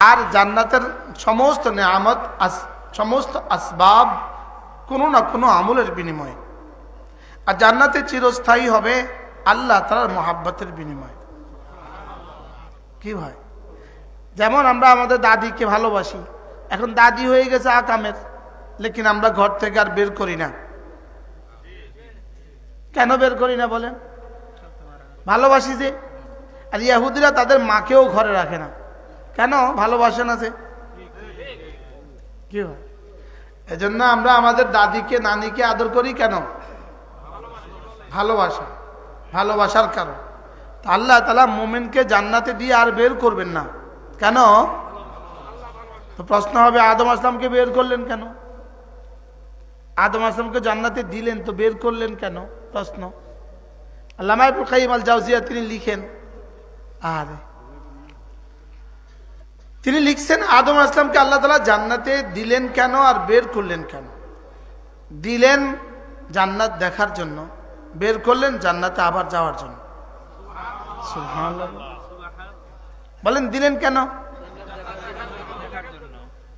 আর জান্নাতের সমস্ত নেয়ামত সমস্ত আসবাব কোনো না কোনো আমলের বিনিময়ে। আর জান্নাতে চিরস্থায়ী হবে আল্লাহ তাআলার মহাব্বতের বিনিময়ে। কি হয়, যেমন আমরা আমাদের দাদিকে ভালোবাসি, এখন দাদি হয়ে গেছে আকামের, লেকিন আমরা ঘর থেকে আর বের করি না। কেন বের করি না বলেন? ভালোবাসি যে। আর ইহুদিরা তাদের মাকেও ঘরে রাখে না, কেন? ভালোবাসে না যে। কি হয়, এজন্য আমরা আমাদের দাদিকে নানিকে আদর করি কেন? ভালোবাসা, ভালোবাসার কারণ। আল্লাহ তাআলা মুমিনকে জান্নাতে দিয়ে আর বের করবেন না, কেন? তো প্রশ্ন হবে, আদম আসলামকে বের করলেন কেন? আদম আসলামকে জান্নাতে দিলেন তো বের করলেন কেন? প্রশ্ন। আল্লামা ইবনে কাইয়িম আল জাওজিয়া তিনি লিখেন, তিনি লিখছেন আদম আসলামকে আল্লাহ তাআলা জান্নাতে দিলেন কেন আর বের করলেন কেন? দিলেন জান্নাত দেখার জন্য, বের করলেন জান্নাতে আবার যাওয়ার জন্য। সুবহানাল্লাহ। বলেন দিলেন কেন?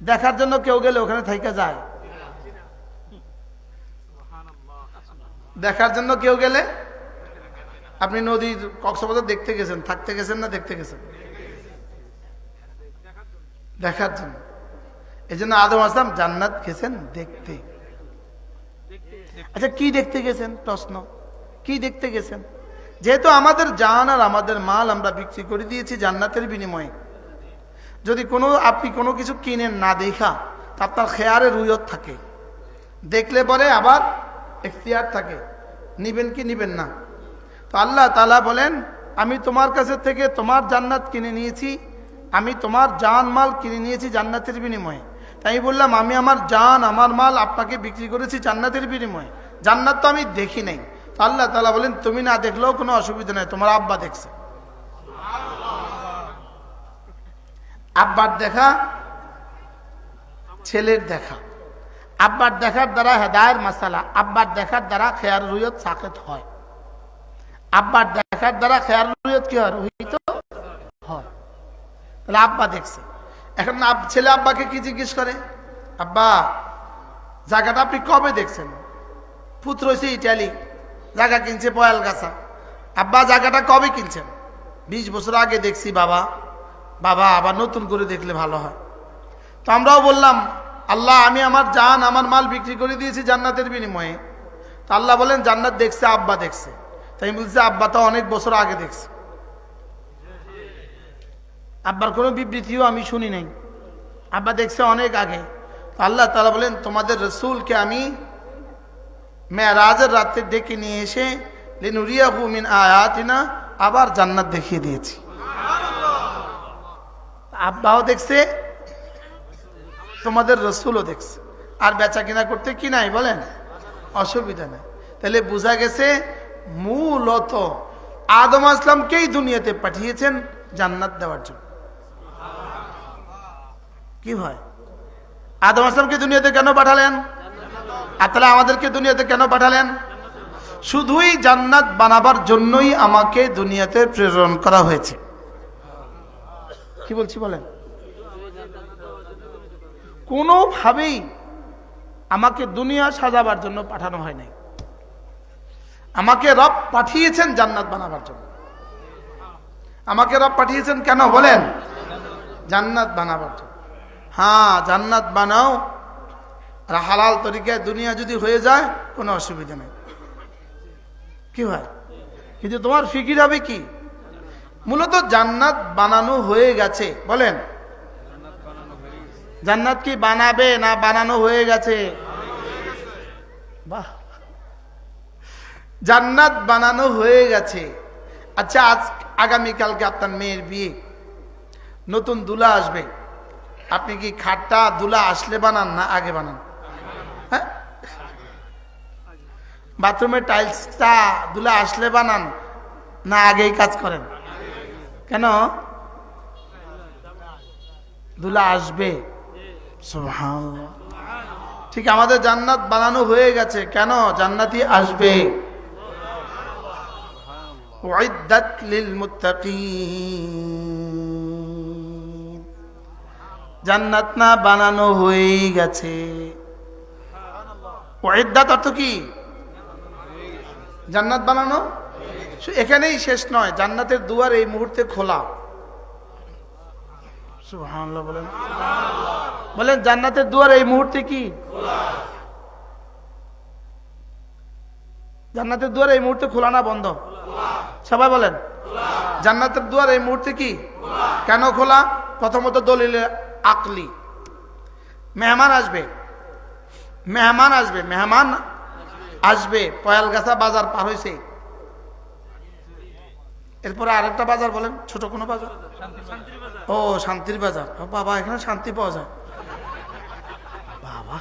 দেখার জন্য। কেউ গেলে ওখানে থাইকা যায়? দেখার জন্য কেউ গেলে, আপনি নদীর কক্সবাজার দেখতে গেছেন, থাকতে গেছেন না দেখতে গেছেন? দেখার জন্য। এই জন্য আদম আসলাম জান্নাত গেছেন দেখতে। আচ্ছা, কি দেখতে গেছেন? প্রশ্ন, কি দেখতে গেছেন? যেহেতু আমাদের জান আর আমাদের মাল আমরা বিক্রি করে দিয়েছি জান্নাতের বিনিময়ে, যদি আপনি কোনো কিছু কিনেন না দেখা, তা আপনার খেয়ারে রুয়ত থাকে, দেখলে পরে আবার এখতিয়ার থাকে, নিবেন কি নিবেন না। তো আল্লাহ তাআলা বলেন, আমি তোমার কাছে থেকে তোমার জান্নাত কিনে নিয়েছি, আমি তোমার জান মাল কিনে নিয়েছি জান্নাতের বিনিময়ে। তাই বললাম, আমি আমার জান আমার মাল আপনাকে বিক্রি করেছি জান্নাতের বিনিময়ে। জান্নাত তো আমি দেখি নাই। তো আল্লাহ তাআলা বলেন, তুমি না দেখলেও কোনো অসুবিধা নেই, তোমার আব্বা দেখছে। আব্বার দেখা, ছেলের দেখা। আব্বার দেখার দ্বারা হেদায়ের মাসালা, আব্বার দেখার দ্বারা খেয়ার রুয়ত সাকেত হয়। আব্বার দেখার দ্বারা খেয়ার রুয়ত কি হয়? রহিত হয়। তাহলে আব্বা দেখছে। এখন ছেলে আব্বাকে কি জিজ্ঞেস করে? আব্বা, জায়গাটা আপনি কবে দেখছেন? পুত্র হয়েছে ইটালি, জায়গা কিনছে পয়ালগাছা। আব্বা, জায়গাটা কবে কিনছেন? 20 বছর আগে দেখছি বাবা। বাবা, আবার নতুন করে দেখলে ভালো হয়। তো আমরাও বললাম, আল্লাহ, আমি আমার জান আমার মাল বিক্রি করে দিয়েছি জান্নাতের বিনিময়ে। তো আল্লাহ বলেন, জান্নাত দেখছে, আব্বা দেখছে। তাই বলছে, আব্বা তো অনেক বছর আগে দেখছে। আব্বার কোনো বিবৃতিও আমি শুনি নাই, আব্বা দেখছে অনেক আগে। আল্লাহ তাআলা বলেন, তোমাদের রাসূলকে আমি মেরাজের রাতে ডেকে নিয়ে এসে লিনুরিয়াহু মিন আয়াতিনা, আবার জান্নাত দেখিয়ে দিয়েছি। আব্বাও দেখছে, তোমাদের রাসূলও দেখছে। আর বেচা কিনা করতে কি নাই বলেন? অসুবিধা নাই। তাহলে বোঝা গেছে মূলত আদম আসলামকেই দুনিয়াতে পাঠিয়েছেন জান্নাত দেওয়ার জন্য। কি হয়, আদম আসলামকে দুনিয়াতে কেন পাঠালেন? আর তাহলে আমাদেরকে দুনিয়াতে কেন পাঠালেন? শুধুই জান্নাত বানাবার জন্যই আমাকে দুনিয়াতে প্রেরণ করা হয়েছে। কি বলছি বলেন? কোনোভাবেই আমাকে দুনিয়া সাজাবার জন্য পাঠানো হয় নাই। আমাকে রব পাঠিয়েছেন জান্নাত বানাবার জন্য। আমাকে রব পাঠিয়েছেন কেন বলেন? জান্নাত বানাবার জন্য। হ্যাঁ, জান্নাত বানাও, আর হালাল তরিকায় দুনিয়া যদি হয়ে যায় কোনো অসুবিধা নেই। কি হয়, কিন্তু তোমার ফিকির হবে কি? মূলত জান্নাত বানানো হয়ে গেছে। বলেন, জান্নাত কি বানাবে না বানানো হয়ে গেছে? বাহ, জান্নাত বানানো হয়ে গেছে। আচ্ছা, আগামীকালকে আপনার মেয়ের বিয়ে, নতুন দুলা আসবে, আপনি কি খাটটা দুলা আসলে বানান না আগে বানান? হ্যাঁ, বাথরুমের টাইলসটা দুলা আসলে বানান না আগেই কাজ করেন? কেন? দুলা আসবে। সুবহানাল্লাহ। ঠিক আমাদের জান্নাত বানানো হয়ে গেছে, কেন? জান্নাতি আসবে। উইদ্দাত লিল মুত্তাকিন। জান্নাত না বানানো হয়েই গেছে। উইদ্দাত অর্থ কি? জান্নাত বানানো। এখানেই শেষ নয়, জান্নাতের দুয়ার এই মুহূর্তে খোলা। সুবহানাল্লাহ বলেন, বলেন জান্নাতের দুয়ার এই মুহূর্তে কি? জান্নাতের দুয়ার এই মুহূর্তে খোলা না বন্ধ? সবাই বলেন জান্নাতের দুয়ার এই মুহূর্তে কি? কেন খোলা? প্রথমত দলিলে আকলি, মেহমান আসবে, মেহমান আসবে, মেহমান আসবে। পয়ালগাছা বাজার পার হয়েছে, এরপরে আরেকটা বাজার বলেন, ছোট কোনো বাজার? ও শান্তির বাজার। বাবা এখানে শান্তি পাওয়া যায় বাবা।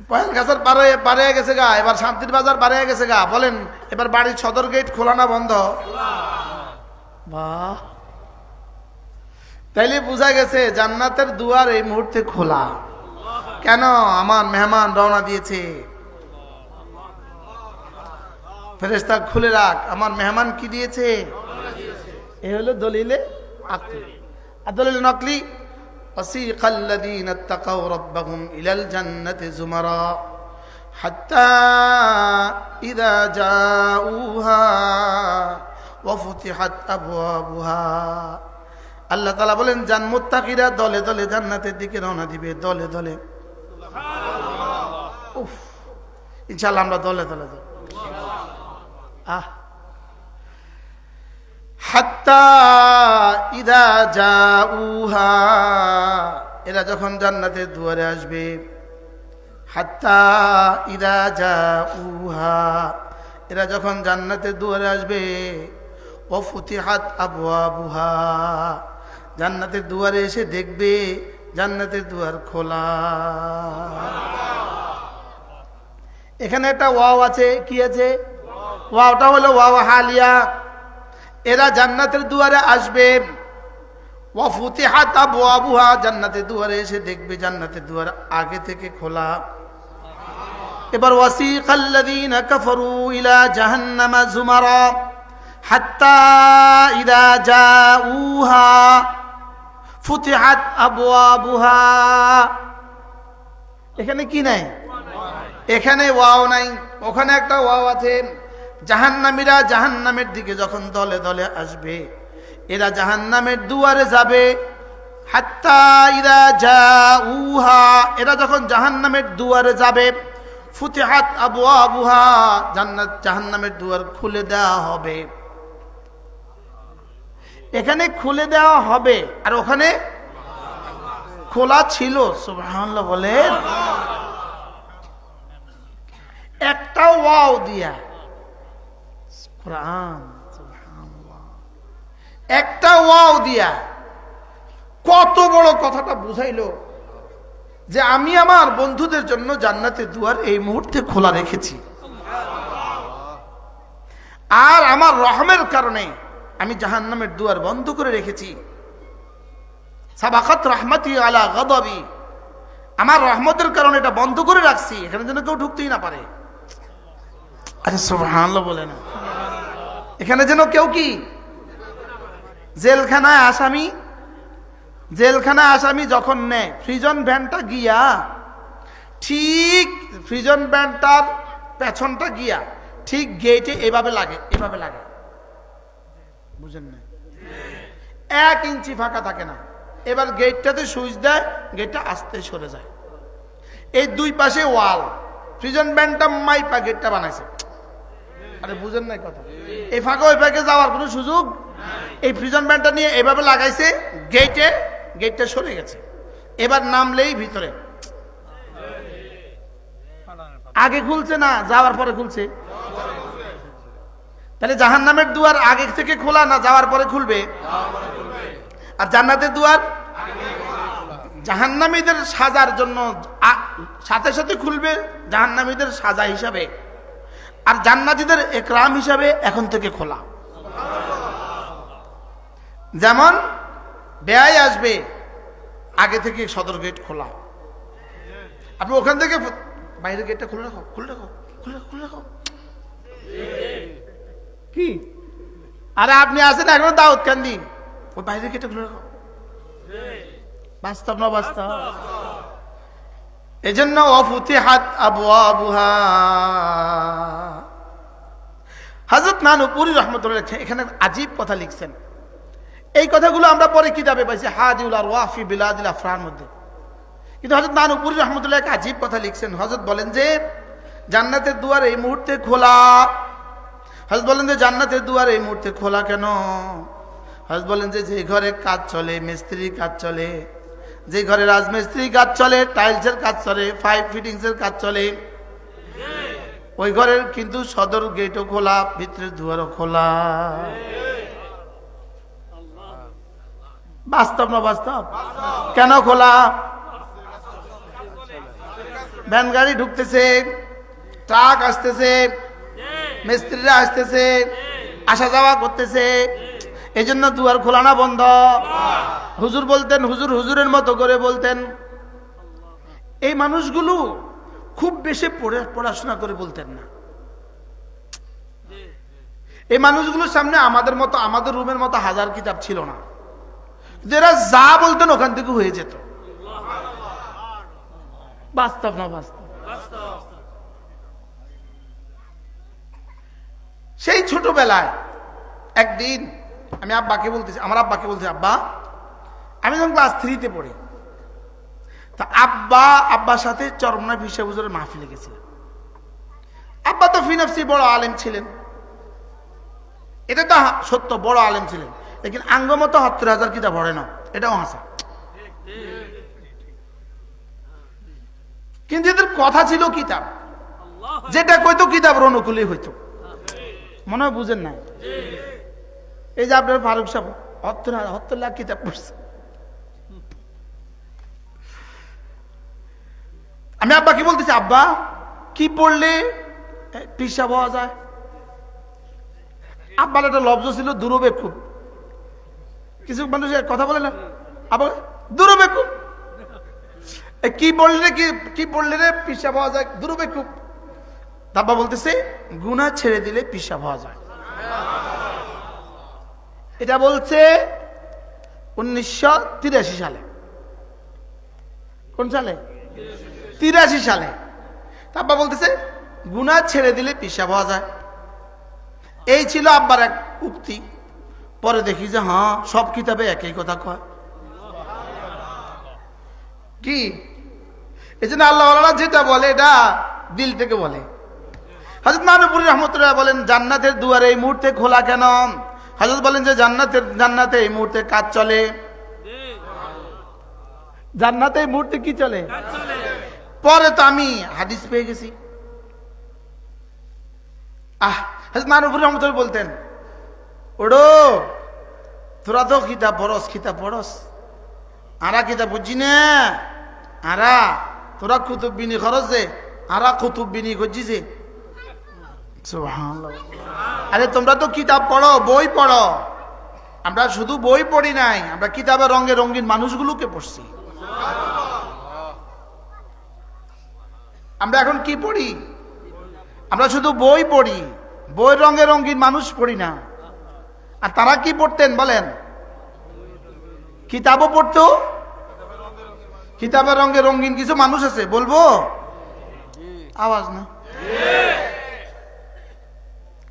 পয়ালগাছার পারে গেছে গা, এবার শান্তির বাজার পারে গেছে গা। বলেন এবার বাড়ির সদর গেট খোলা না বন্ধ? বাহ, তাইলে বোঝা গেছে জান্নাতের দুয়ার এই মুহূর্তে খোলা। কেন? আমার মেহমান রওনা দিয়েছে। ফেরেশতা খুলে রাখ, আমার মেহমান কি দিয়েছে? এ হলো দলিলে আকলি। আর দলিলে নকলি, وسيق الذين اتقوا ربهم إلى الجنة زمرا حتى إذا جاءوها وفتحت أبوابها। আল্লাহ তাআলা বলেন মুত্তাকিরা দলে দলে জান্নাতের দিকে রওনা দিবে, দলে দলে। উফ, ইনশাআল্লাহ আমরা দলে দলে যাব। হাত্তা ইদা জাউহা, এরা যখন জান্নাতের দুয়ারে আসবে। হাত্তা ইদা জাউহা, এরা যখন জান্নাতের দুয়ারে আসবে। ওয়াফুতিহাত আবওয়াবুহা, জান্নাতের দুয়ারে এসে দেখবে জান্নাতের দুয়ার খোলা। এখানে একটা ওয়াও আছে, কি আছে? ওয়াওটা হলো ওয়াও হালিয়া। এরা জান্নাতের দুয়ারে আসবে। ওয়াফুতিহাত আবওয়াবুহা, জান্নাতের দুয়ারে এসে দেখবে জান্নাতের দুয়ার আগে থেকে খোলা। এবার ওয়াসিকাল্লাযীনা কাফারু ইলা জাহান্নামা যুমারা হাত্তা ইযা জাউহা ফুতিহাত আবওয়াবুহা। এখানে কি নাই? এখানে ওয়াও নাই, ওখানে একটা ওয়াও আছে। জাহান্নামীরা জাহান্নামের দিকে যখন দলে দলে আসবে, এরা জাহান্নামের দুয়ারে যাবে। হাত্তা ইযা জাউহা, এরা যখন জাহান্নামের দুয়ারে যাবে। ফুতিহাত আবওয়াবুহা, জাহান্নামের দুয়ার খুলে দেওয়া হবে। এখানে খুলে দেওয়া হবে, আর ওখানে খোলা ছিল। সুবহানাল্লাহ বলেন। একটা ওয়াও দিয়া কোরআন, সুবহানাল্লাহ, একটা ওয়াও দিয়া কত বড় কথাটা বুঝাইলো যে আমি আমার বন্ধুদের জন্য জান্নাতের দুয়ার এই মুহূর্তে খোলা রেখেছি, আর আমার রহমের কারণে আমি জাহান্নামের দুয়ার বন্ধ করে রেখেছি। সাবাকাত রাহমাতি আলা গাদাবি, আমার রহমতের কারণে এটা বন্ধ করে রাখছি, এখানে যেন কেউ ঢুকতেই না পারে। আচ্ছা সুবহানাল্লাহ বলে না, এখানে যেন কেউ কি জেলখানায় আসামি যখন নেয় প্রিজন ভ্যানটা গিয়া, ঠিক প্রিজন ভ্যানটার পেছনটা গিয়া ঠিক গেটে এভাবে লাগে, বুঝেন না? 1 ইঞ্চি ফাঁকা থাকে না। এবার গেটটাতে সুইচ দেয়, গেটটা আস্তে সরে যায়। এই দুই পাশে ওয়াল, প্রিজন ভ্যানটা মাইপা গেটটা বানাইছে। আরে বুঝেন নাই কথা? এই ফাঁকা ওই ফাঁকে যাওয়ার কোনো সুযোগ। এই প্রিজন ভ্যানটা নিয়ে এভাবে লাগাইছে, গেটটা সরে গেছে। এবার নামলেই ভিতরে, আগে খুলছে না যাওয়ার পরে খুলছে? তাহলে জাহান্নামের দুয়ার আগে থেকে খোলা না যাওয়ার পরে খুলবে? আর জান্নাতের দুয়ার জাহান্নামীদের সাজার জন্য সাথে সাথে খুলবে, জাহান্নামীদের সাজা হিসাবে, আর জান্নাতীদের একরাম হিসাবে এখন থেকে খোলা। যেমন বেয়াই আসবে, আগে থেকে সদর গেট খোলা, আপনি ওখান থেকে বাইরের গেটটা খুলে রাখো। কি আরে আপনি আছেন এখনো দাউদ কান্দি, ওই বাইরের গেটটা খুলে রাখো। বাস্তব না বাস্তব? এজন্য ওয়াফুতিহাত আবওয়াবুহা। হযরত নানুপুরি রাহমাতুল্লাহ এখানে আজীব কথা লিখছেন। এই কথাগুলো আমরা পরে কিতাবে পাইছি হাদিউল আরওয়াহ ফি বিলাদিল আফরার মধ্যে। কিন্তু হযরত নানুপুরি রাহমাতুল্লাহ এক আজীব কথা লিখছেন। হযরত বলেন যে জান্নাতের দুয়ার এই মুহূর্তে খোলা। হযরত বলেন যে জান্নাতের দুয়ার এই মুহূর্তে খোলা কেন? হযরত বলেন যে যে ঘরে কাজ চলে, মিস্ত্রির কাজ চলে, যে ঘরে রাজমিস্ত্রির কাজ চলে, টাইলসের কাজ চলে, পাইপ ফিটিংসের কাজ চলে, ওই ঘরের কিন্তু সদর গেটও খোলা, ভিতরের দুয়ারও খোলা। বাস্তব না বাস্তব? কেন খোলা? ভ্যান গাড়ি ঢুকতেছে, ট্রাক আসতেছে, মিস্ত্রিরা আসতেছে, আসা যাওয়া করতেছে, এই জন্য দুয়ার খোলা না বন্ধ? হুজুর বলতেন, হুজুরের মতো করে বলতেন। এই মানুষগুলো খুব বেশি পড়াশোনা করে বলতেন না। এই মানুষগুলোর সামনে আমাদের মতো, আমাদের রুমের মতো হাজার কিতাব ছিল না। যারা যা বলতেন ওখান থেকে হয়ে যেত। বাস্তব না বাস্তব? সেই ছোটবেলায় একদিন আমি আব্বাকে বলতেছি, আমার আব্বাকে বলছি, আব্বা আমি যখন ক্লাস 3-তে পড়ি, তা আব্বার সাথে চরমনাই ফিসা হুজুরের মাহফিলে গেছিলেন। আব্বা তো ফি নফসি বড় আলেম ছিলেন, এটা তো সত্য, বড় আলেম ছিলেন, লেকিন আঙ্গমতো ৭০,০০০ কিতাব পড়ে না, এটাও হাসা। কিন্তু এদের কথা ছিল কিতাব, যেটা কইতো কিতাবের অনুকূলে হইতো। মনে হয় বুঝেন না? এই যে আপনার ফারুক সাহেব ৭০ লাখ কিতাব পড়ছে। আমি আব্বাকে বলতেছি, আব্বা কি পড়লে পিসা পাওয়া যায়? আব্বার একটা লব্জ ছিল দুরবেক্ষুব। কিছু মানুষ কথা বলে না, আবার দুরবেক্ষুব, কি পড়লে রে পিসা পাওয়া যায়? দুরবেক্ষুব। আব্বা বলতেছে গুনাহ ছেড়ে দিলে পিসা পাওয়া যায়। এটা বলছে 1983 সালে। কোন সালে? 83 সালে। আব্বা বলতেছে গুনাহ ছেড়ে দিলে পিসা পাওয়া যায়। এই ছিল আব্বার এক উক্তি। পরে দেখি যে হ্যাঁ, সব কিতাবে একই কথা কয়। কি এই জন্য আল্লাহ যেটা বলে এটা দিল থেকে বলে। হযরত নানুপুরি রাহমাতুল্লাহ বলেন জান্নাতের দুয়ার এই মুহূর্তে খোলা কেন? হযরত বলেন যে জান্নাতে এই মুহূর্তে কাজ চলে। জান্নাতে এই মুহূর্তে কি চলে? পরে তো আমি হাদিস পেয়ে গেছি। হযরত নানুপুরি রাহমাতুল্লাহ বলতেন, ওড়ো তোরা তো কিতাব পড়স, আরা কিতাব বুঝছি না, আরা তোরা কুতুব বিনি খরচে, আরা কুতুব বিনি করছিছে। সুবহানাল্লাহ। আরে তোমরা তো কিতাব পড়ো, বই পড়ো, আমরা শুধু বই পড়ি নাই, আমরা কিতাবের রঙে রঙিন মানুষগুলোকে পড়ছি। আমরা এখন কি পড়ি? আমরা শুধু বই পড়ি, বই রঙে রঙিন মানুষ পড়ি না। আর তারা কি পড়তেন বলেন? কিতাবও পড়তো, কিতাবের রঙে রঙিন কিছু মানুষ আছে, বলবো আওয়াজ না,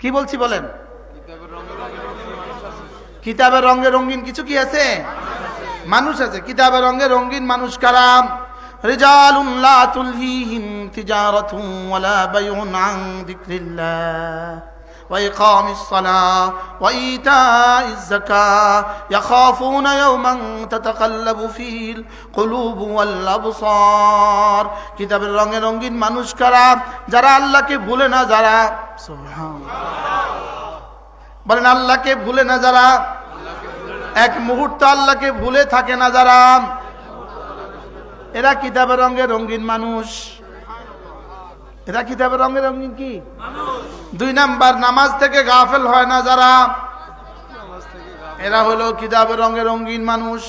কি বলছি বলেন? কিতাবের রঙে রঙিন কিছু কি আছে? মানুষ আছে। কিতাবের রঙে রঙিন মানুষ কারাম? রিজালুন লা তুলহিহিম তিজারাতুন ওয়ালা বাইউন আন যিকরিল্লাহ ওয়া ইকামিস সালাহ ওয়া ইতাইজ যাকাহ ইয়াখাফুনা ইয়াওমান তাতাকাল্লাবু ফিহিল কুলুবু ওয়াল আবসার। কিতাবের রঙে রঙিন মানুষ কারা? যারা আল্লাহকে ভুলে না, যারা সুবহানাল্লাহ বলেন আল্লাহকে ভুলে না, যারা এক মুহূর্ত আল্লাহকে ভুলে থাকে না, যারা, এরা কিতাবের রঙে রঙিন মানুষ। এরা কিতাবের রঙে রঙিন কি মানুষ। 2 নাম্বার, নামাজ থেকে গাফেল হয় না যারা, এরা হলো কিতাবের রঙে রঙিন মানুষ।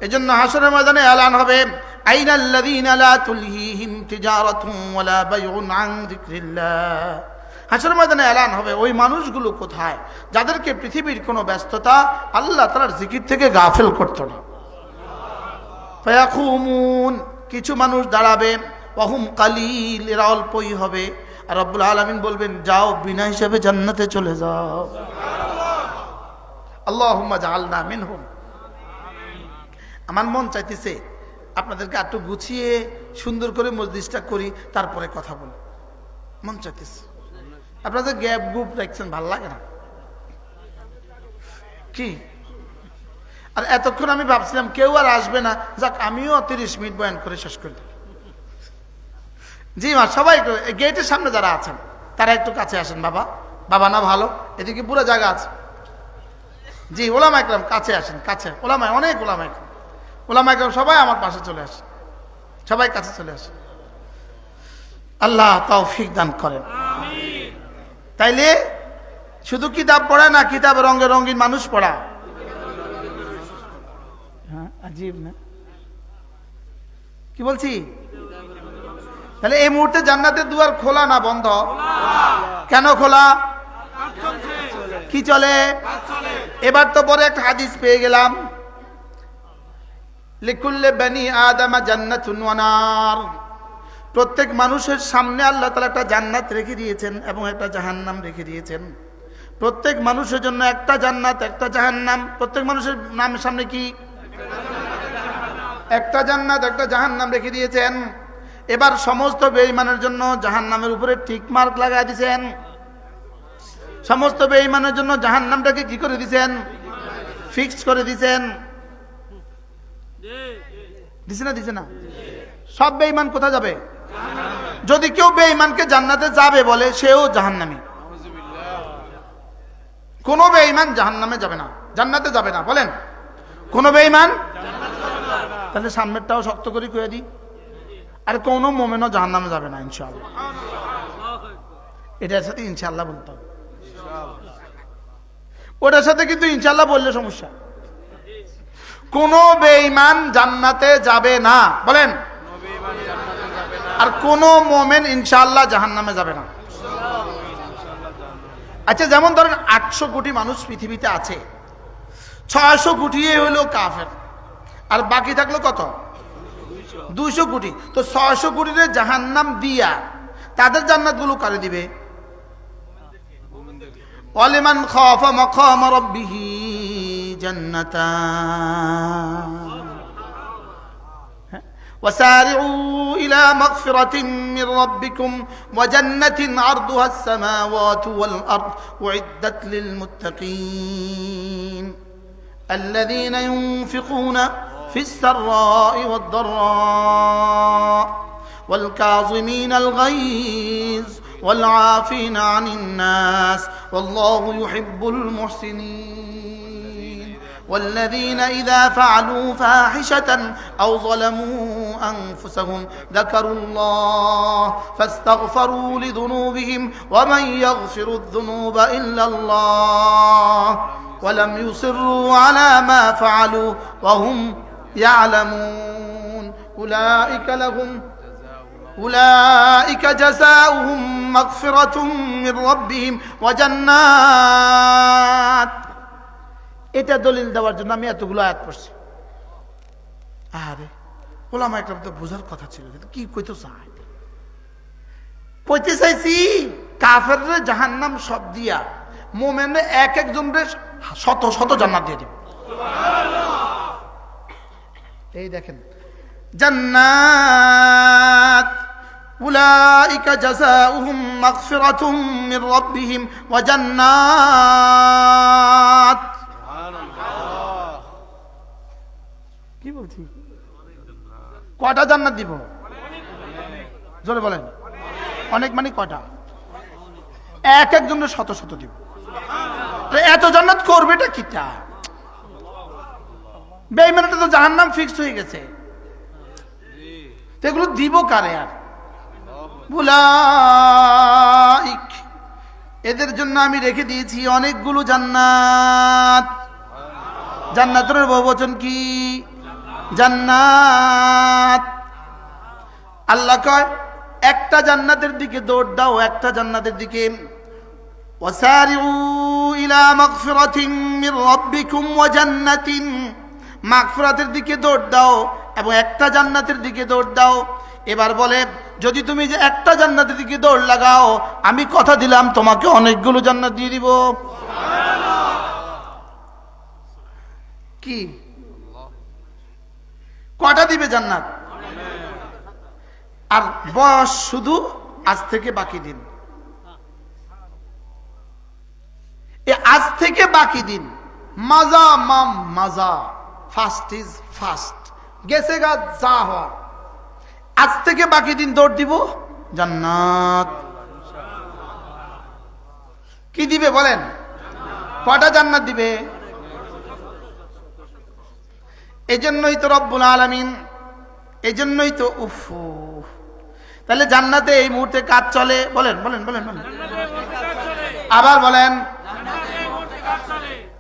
এজন্য হাসরের ময়দানে এলান হবে, আইনাল্লাযীনা লা তুলহিহিম তিজারাতুন ওয়ালা বাইউন আন যিকরিল্লাহ। হাসরের ময়দানে এলান হবে ওই মানুষগুলো কোথায় যাদেরকে পৃথিবীর কোনো ব্যস্ততা আল্লাহ তাআলার জিকির থেকে গাফেল করতো না। ফায়াকুমুন, কিছু মানুষ দাঁড়াবে, ওয়াহুম কালিল, এরা অল্পই হবে। আর রব্বুল আলামিন বলবেন, যাও বিনা হিসাবে জান্নাতে চলে যাও। আল্লাহুম্মা জাআলনা মিনহুম। আমার মন চাইতেছে আপনাদেরকে একটু গুছিয়ে সুন্দর করে মজলিসটা করি, তারপরে কথা বলি। মন চাইতেছে। আপনাদের গ্যাপ গ্রুপ রাখছেন, ভাল লাগে না কি? আর এতক্ষণ আমি ভাবছিলাম কেউ আর আসবে না, যাক আমিও 30 মিনিট বয়ান করে শেষ করি। জি মা, সবাই একটু গেটের সামনে যারা আছেন তারা একটু কাছে আসেন। বাবা, বাবা না ভালো, এদিকে পুরো জায়গা আছে। জি, ওলামা একরাম কাছে আসেন, কাছে। ওলামা, অনেক ওলামা একরাম, ওলামা একরাম সবাই আমার পাশে চলে আসে, সবাই কাছে চলে আসে। আল্লাহ তৌফিক দান করেন। তাইলে শুধু কিতাব পড়া না, কিতাবে রঙে রঙিন মানুষ পড়া। হ্যাঁ, আজীব না? কি বলছি? তাহলে এই মুহূর্তে জান্নাতের দুয়ার খোলা না বন্ধ? কেন খোলা? কি চলে? এবার তো পরে একটা হাদিস পেয়ে গেলাম, লিকুল্লি বানি আদম জান্নাতুন ওয়া নার। প্রত্যেক মানুষের সামনে আল্লাহ তাআলা একটা জান্নাত রেখে দিয়েছেন এবং একটা জাহান্নাম রেখে দিয়েছেন। প্রত্যেক মানুষের জন্য একটা জান্নাত, একটা জাহান্নাম। প্রত্যেক মানুষের নামের সামনে কি? একটা জান্নাত, একটা জাহান্নাম রেখে দিয়েছেন। এবার সমস্ত বেঈমানের জন্য জাহান্নামের উপরে টিক মার্ক লাগাই দিয়েছেন। সমস্ত বেঈমানের জন্য জাহান্নামটাকে কি করে দিয়েছেন? ফিক্সড করে দিয়েছেন। দিছে না? দিছে না? সব বেঈমান কোথায় যাবে? যদি কেউ বেঈমানকে জান্নাতে যাবে বলে, সেও জাহান্নামী। কোন বেঈমান জাহান্নামে যাবে না, জান্নাতে যাবে না। বলেন কোন বেঈমান? তাহলে সামনেরটাও শক্ত করে কয়ে দিই, আর কোন মুমিনও জাহান্নামে যাবে না ইনশাআল্লাহ। এটার সাথে ইনশাআল্লাহ বলতে হবে। ওটার সাথে কিন্তু ইনশাআল্লাহ বললে সমস্যা। কোন বেঈমান জান্নাতে যাবে না, বলেন। আর কোন মুমিন ইনশাআল্লাহ জাহান্নামে যাবে না। আচ্ছা, যেমন ধরেন 800 কোটি মানুষ পৃথিবীতে আছে, 600 কোটি হলো কাফের, আর বাকি থাকলো কত? 200 কোটি। তো 600 কোটিরে জাহান্নাম দিয়া তাদের জান্নাতগুলো কারে দিবে? ওয়ালিমান খাফা মাকাম রাব্বিহি জান্নাতান وسارعوا إلى مغفرة من ربكم وجنة عرضها السماوات والأرض أعدت للمتقين الذين ينفقون في السراء والضراء والكاظمين الغيظ والعافين عن الناس والله يحب المحسنين والذين إذا فعلوا فاحشة أو ظلموا أنفسهم ذكروا الله فاستغفروا لذنوبهم ومن يغفر الذنوب إلا الله ولم يصروا على ما فعلوا وهم يعلمون أولئك جزاؤهم مغفرة من ربهم وجنات। এটা দলিল দেওয়ার জন্য আমি এতগুলো আয়াত পড়ছি। আরে ওলামা একরাম তো বোঝার কথা ছিল, কি কইতে চাই? কইতে চাইছি কাফেররে জাহান্নাম সব দিয়া মুমিনে এক একজনরে শত শত জান্নাত দিয়ে দিবে। এই দেখেন, জান্নাত উলাইকা জাযাউহুম মাগফিরাতুম মির রাব্বিহিম ওয়া জান্নাত। কি বলছি? কয়টা জান্নাত দিব? জোরে বলেন। অনেক মানে কয়টা? এক একজনের শত শত দিব। এত জান্নাত করবেটা কিটা? বেঈমানটা তো জাহান্নাম ফিক্সড হয়ে গেছে, এগুলো দিব কারে? আর উলাইক, এদের জন্য আমি রেখে দিয়েছি অনেকগুলো জান্নাত। জান্নাতের বহুবচন কি? জান্নাত। আল্লাহ কয় একটা জান্নাতের দিকে দৌড় দাও, একটা জান্নাতের দিকে। ওয়াসারিউ ইলা মাগফিরাতিন মির রাব্বিকুম ওয়া জান্নাতিন, মাগফিরাতের দিকে দৌড় দাও, এবং একটা জান্নাতের দিকে দৌড় দাও। এবার বলে যদি তুমি যে একটা জান্নাতের দিকে দৌড় লাগাও, আমি কথা দিলাম তোমাকে অনেকগুলো জান্নাত দিয়ে দিব। কি কয়টা দিবে জান্নাত? আর বয়স শুধু আজ থেকে বাকি দিন, আজ থেকে বাকি দিন মাজা মাম মাজা, ফাস্ট ইজ ফাস্ট, গেছে গা যা হওয়ার, আজ থেকে বাকি দিন দৌড় দিব জান্নাত। কি দিবে বলেন? কয়টা জান্নাত দিবে? এজন্যই তো রব্বুল আলামিন, এজন্যই তো উফ। তাহলে জান্নাতে এই মুহূর্তে কাজ চলে, বলেন বলেন বলেন বলেন, আবার বলেন।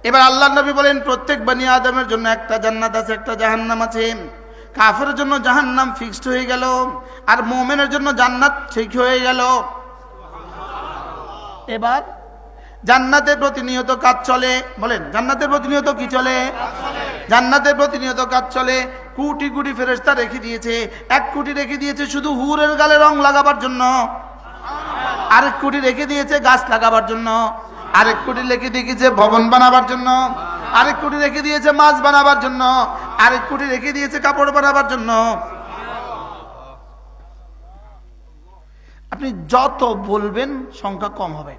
এবার আল্লাহর নবী বলেন প্রত্যেক বনি আদমের জন্য একটা জান্নাত আছে, একটা জাহান্নাম আছে। কাফেরের জন্য জাহান্নাম ফিক্সড হয়ে গেল, আর মুমিনের জন্য জান্নাত ঠিক হয়ে গেল। এবার জান্নাতের প্রতিনিয়ত কাজ চলে, বলেন জান্নাতের প্রতিনিয়ত কি চলে? জান্নাতের প্রতিনিয়ত কাজ চলে। কোটি কোটি ফেরেশতা রেখে দিয়েছে, 1 কোটি রেখে দিয়েছে শুধু হুরের গালে রং লাগাবার জন্য, আরেক কোটি রেখে দিয়েছে গাছ লাগাবার জন্য, আরেক কোটি রেখে দিয়েছে ভবন বানাবার জন্য, আরেক কোটি রেখে দিয়েছে মাছ বানাবার জন্য, আরেক কোটি রেখে দিয়েছে কাপড় বানাবার জন্য। আপনি যত বলবেন সংখ্যা কম হবে।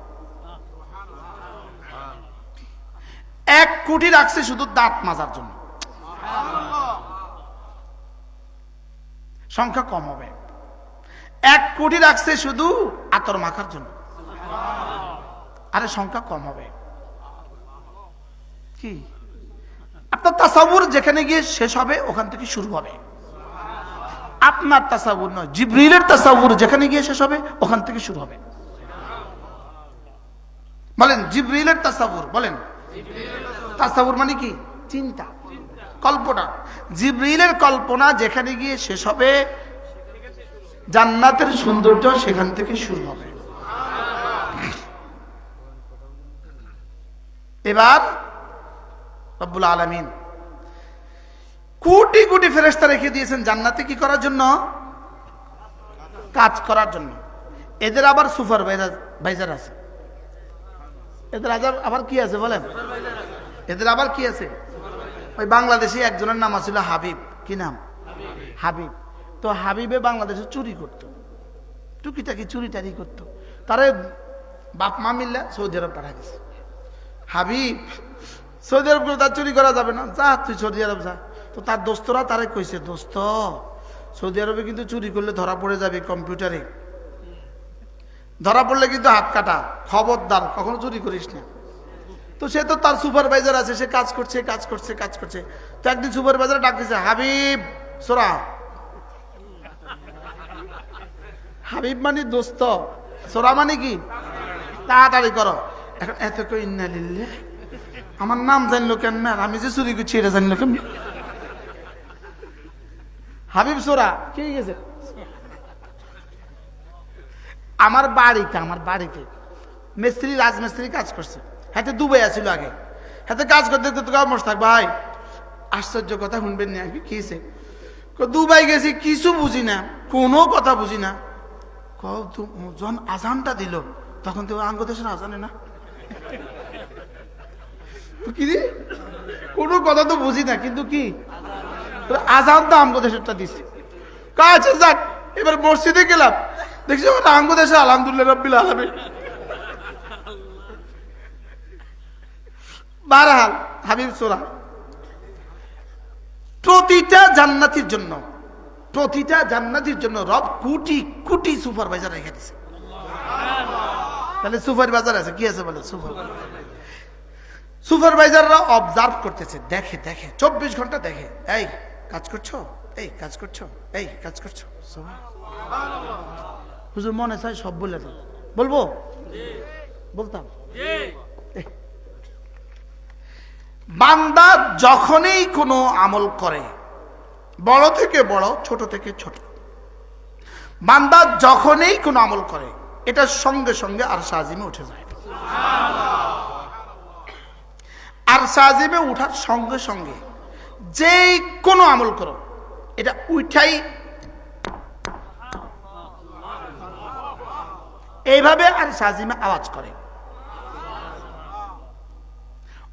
1 কোটি রাখছে শুধু দাঁত মাজার জন্য, সংখ্যা কম হবে। 1 কোটি রাখছে শুধু আতর মাখার জন্য, আরে সংখ্যা কম হবে। কি আপনার তাসাউর যেখানে গিয়ে শেষ হবে ওখান থেকে শুরু হবে। আপনার তাসাউর নয়, জিবরিলের তাসাউর যেখানে গিয়ে শেষ হবে ওখান থেকে শুরু হবে। বলেন জিবরিলের তাসাউর, বলেন তাসাউর মানে কি? চিন্তা, কল্পনা। জিবরিলের কল্পনা যেখানে গিয়ে শেষ হবে, জান্নাতের সৌন্দর্য সেখান থেকে শুরু হবে। এবার রব্বুল আলামিন কোটি কোটি ফেরেশতা রেখে দিয়েছেন জান্নাতে কি করার জন্য? কাজ করার জন্য। এদের আবার সুপারভাইজার আছে, এদের আবার কি আছে বলেন? এদের আবার কি আছে? ওই বাংলাদেশে একজনের নাম ছিল হাবিব। কি নাম? হাবিব। তো হাবিবে বাংলাদেশে চুরি করতো, টুকিটাকি চুরি টারি করতো। তারে বাপ মা মিললে সৌদি আরব পাঠা গেছে। হাবিব সৌদি আরব তার চুরি করা যাবে না, যা তুই সৌদি আরব যা। তো তার দোস্তরা তারে কইছে, দোস্ত সৌদি আরবে কিন্তু চুরি করলে ধরা পড়ে যাবে, কম্পিউটারে ধরা পড়লে কিন্তু হাত কাটা, খবরদার কখনো চুরি করিস না। তো সে তো তার সুপারভাইজার আছে, সে কাজ করছে কাজ করছে কাজ করছে। তো একদিন সুপারভাইজার ডাক দিয়েছে, হাবিব সোরা। হাবিব মানে দোস্ত, সোরা মানে কি? তাড়াতাড়ি করো। এখন এত কই ইন্না লিল্লাহ, আমার নাম জানলো কেন না? আমি যে চুরি করছি এটা জানলো কেন? হাবিব সোরা কি গেছে? আমার বাড়িতে মিস্ত্রি, রাজমিস্ত্রি কাজ করছে। হাতে দুবাই আছিল আগে, হাতে কাজ করতে করতে মশ থাক ভাই। আশ্চর্য কথা শুনবেন না, কি হয়েছে? দুবাই গেছি, কিছু বুঝি না, কোনো কথা বুঝি না। যখন আজানটা দিল তখন তো আঙ্গ দেশের আজানে না, কি কোনো কথা তো বুঝি না, কিন্তু কি আজান তো আঙ্গ দেশেরটা দিছে। কাজ যাক, এবার মসজিদে গেলাম, দেখছি আঙ্গ দেশে আলহামদুলিল্লাহ রাব্বিল আলামিন। বারহাল হাবিব সোরা, প্রতিটা জান্নাতির জন্য রব কোটি কোটি সুপারভাইজার রেখে দিছে। তাহলে সুপারভাইজার আছে, কি আছে বলে? সুপারভাইজাররা অবজার্ভ করতেছে, দেখে 24 ঘন্টা দেখে, এই কাজ করছো, এই কাজ করছো, এই কাজ করছো। হুজুর মনে চাই সব বলে তো বলবো, বলতাম। বান্দা যখনই কোনো আমল করে, বড় থেকে বড়, ছোট থেকে ছোট, বান্দা যখনই কোনো আমল করে, এটা সঙ্গে সঙ্গে আরশ আজিমে উঠে যায়। আরশ আজিমে উঠার সঙ্গে সঙ্গে যেই কোনো আমল করো, এটা উঠাই এইভাবে আর সাজিমা আওয়াজ করে,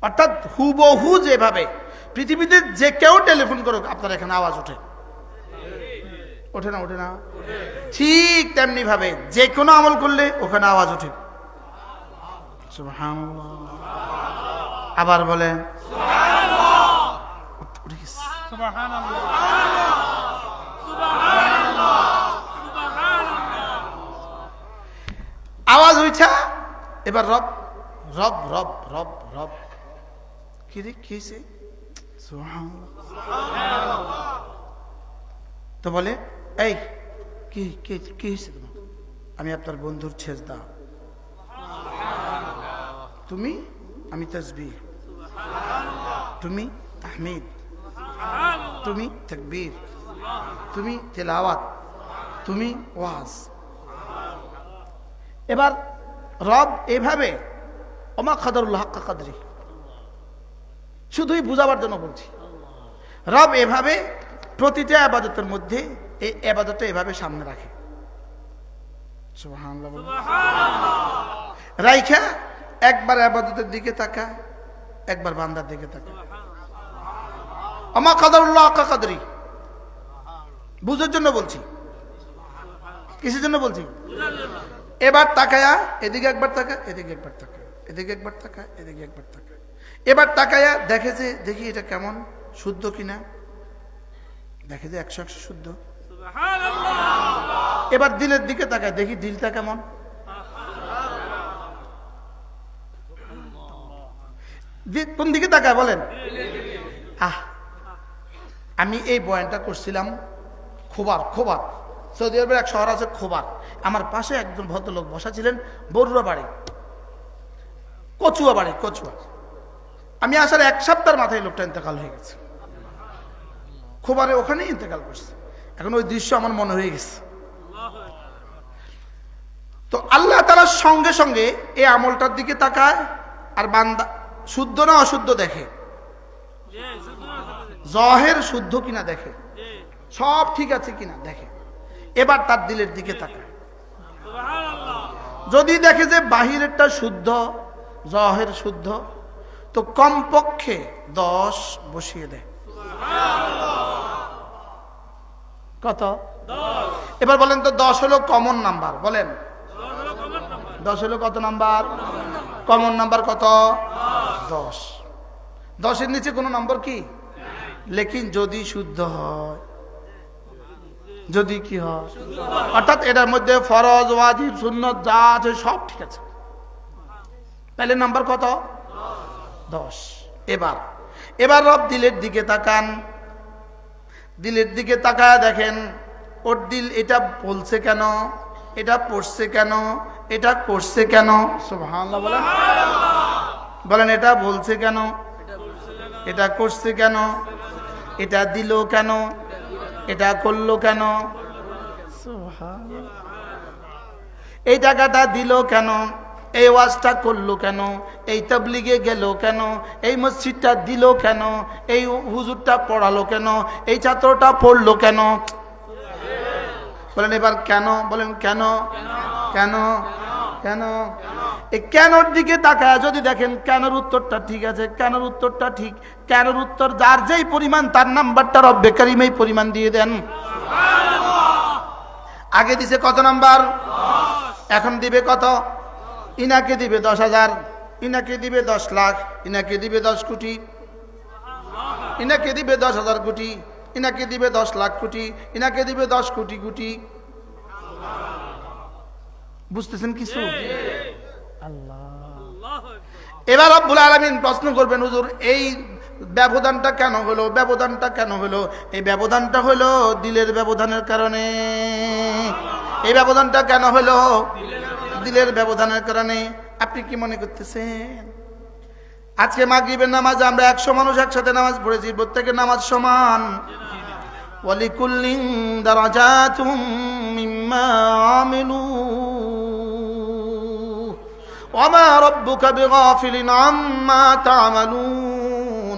অর্থাৎ হুবহু যেভাবে পৃথিবীতে যে কেউ টেলিফোন করুক আপনার এখানে আওয়াজ ওঠে, ওঠে না? ওঠে না? ঠিক তেমনি ভাবে যে কোনো আমল করলে ওখানে আওয়াজ ওঠে। সুবহানাল্লাহ। আবার বলে আওয়াজ হইছা। এবার রব রব রব রব রব কি রে কি হয়েছে? তো বলে এই কি কি কি হয়েছে তোমার? আমি আপনার বন্ধুর ছেজদা, তুমি আমি তাসবিহ, তুমি তাহমিদ, তুমি তাকবীর, তুমি তেলাওয়াত, তুমি ওয়াজ। এবার রব এভাবে ওমা কাদরুল্লাহ হাক্কা কদরি, শুধুই বুঝাবার জন্য বলছি, রব এভাবে প্রতিটা ইবাদতের মধ্যে এই ইবাদতটা এভাবে সামনে রাখে। সুবহানাল্লাহ। রাইখা একবার ইবাদতের দিকে তাকায়, একবার বান্দার দিকে তাকায়। ওমা কাদরুল্লাহ হাক্কা কদরি বুঝার জন্য বলছি। কিসের জন্য বলছি? এবার তাকায়া এদিকে একবার তাকায়, এদিকে একবার তাকায়, এদিকে একবার তাকায়, এদিকে একবার তাকায়। এবার তাকায়া দেখে যে দেখি এটা কেমন, শুদ্ধ কিনা, দেখে যে 100% শুদ্ধ। এবার দিলের দিকে তাকায়, দেখি দিলটা কেমন। কোন দিকে তাকায় বলেন? আমি এই বয়ানটা করছিলাম খোবার, সৌদি আরবের এক শহর আছে খোবার। আমার পাশে একজন ভদ্রলোক বসা ছিলেন, বড়ুয়া বাড়ি, কচুয়া বাড়ি, কচুয়া। আমি আসার 1 সপ্তাহের মাথায় লোকটা ইন্তেকাল হয়ে গেছে। খোবারে ওখানেই ইন্তেকাল করছে। এখন ওই দৃশ্য আমার মনে হয়ে গেছে। তো আল্লাহ তাআলা সঙ্গে সঙ্গে এই আমলটার দিকে তাকায়, আর বান্দা শুদ্ধ না অশুদ্ধ দেখে, জহের শুদ্ধ কিনা দেখে, সব ঠিক আছে কিনা দেখে। এবার তার দিলের দিকে তাকায়, যদি দেখে যে বাহিরেরটা শুদ্ধ, জহের শুদ্ধ, তো কমপক্ষে 10 বসিয়ে দেয়। কত? 10। এবার বলেন তো 10 হলো কমন নাম্বার, বলেন 10 হলো কত নাম্বার? কমন নাম্বার কত? 10। 10-এর নিচে কোনো নম্বর কি? লেকিন যদি শুদ্ধ হয়, যদি কি হয়, অর্থাৎ এটার মধ্যে ফরজ, ওয়াজিব, সুন্নত যা আছে সব ঠিক আছে, তাহলে নাম্বার কত? 10। এবার রব দিলের দিকে তাকান, দিলের দিকে তাকায় দেখেন ওর দিল এটা বলছে কেন, এটা পড়ছে কেন, এটা করছে কেন। সুবহানাল্লাহ বলেন, বলেন এটা বলছে কেন, এটা করছে কেন, এটা দিল কেন, এটা করলো কেন, এই টাকাটা দিল কেন, এই ওয়াজটা করলো কেন, এই তাবলিগে গেল কেন, এই মসজিদটা দিল কেন, এই হুজুরটা পড়ালো কেন, এই ছাত্রটা পড়লো কেন। বলেন এবার কেন, বলেন কেন, কেন, কেন। এই কেনর দিকে তাকায় যদি দেখেন কেনর উত্তরটা ঠিক আছে, কেনর উত্তরটা ঠিক, কেনর উত্তর যার যেই পরিমাণ তার নাম্বারটা রব্বে কারীম এই পরিমাণ দিয়ে দেন। আগে দিছে কত নাম্বার? 10। এখন দিবে কত? ইনাকে দিবে 10,000, ইনাকে দিবে 10 লাখ, ইনাকে দিবে 10 কোটি, ইনাকে দিবে 10,000 কোটি, ইনাকে দিবে 10 লাখ কোটি, ইনাকে দিবে 10 কোটি কোটি। বুঝতেছেন কিছু? আল্লাহ। এবার রব্বুল আলামিন প্রশ্ন করবেন, হুজুর এই ব্যবধানটা কেন হলো, ব্যবধানটা কেন হলো? এই ব্যবধানটা হলো দিলের ব্যবধানের কারণে। এই ব্যবধানটা কেন হলো? দিলের ব্যবধানের কারণে। আপনি কি মনে করতেছেন আজকে মাগরিবের নামাজে আমরা 100 মানুষ একসাথে নামাজ পড়েছি, প্রত্যেকের নামাজ সমান? ওয়ালিকুল্লিন দারাজাতুম মিম্মা আমিলু ওয়া মা রাব্বুকা বিগাফিলিন আম্মা তা'মালুন।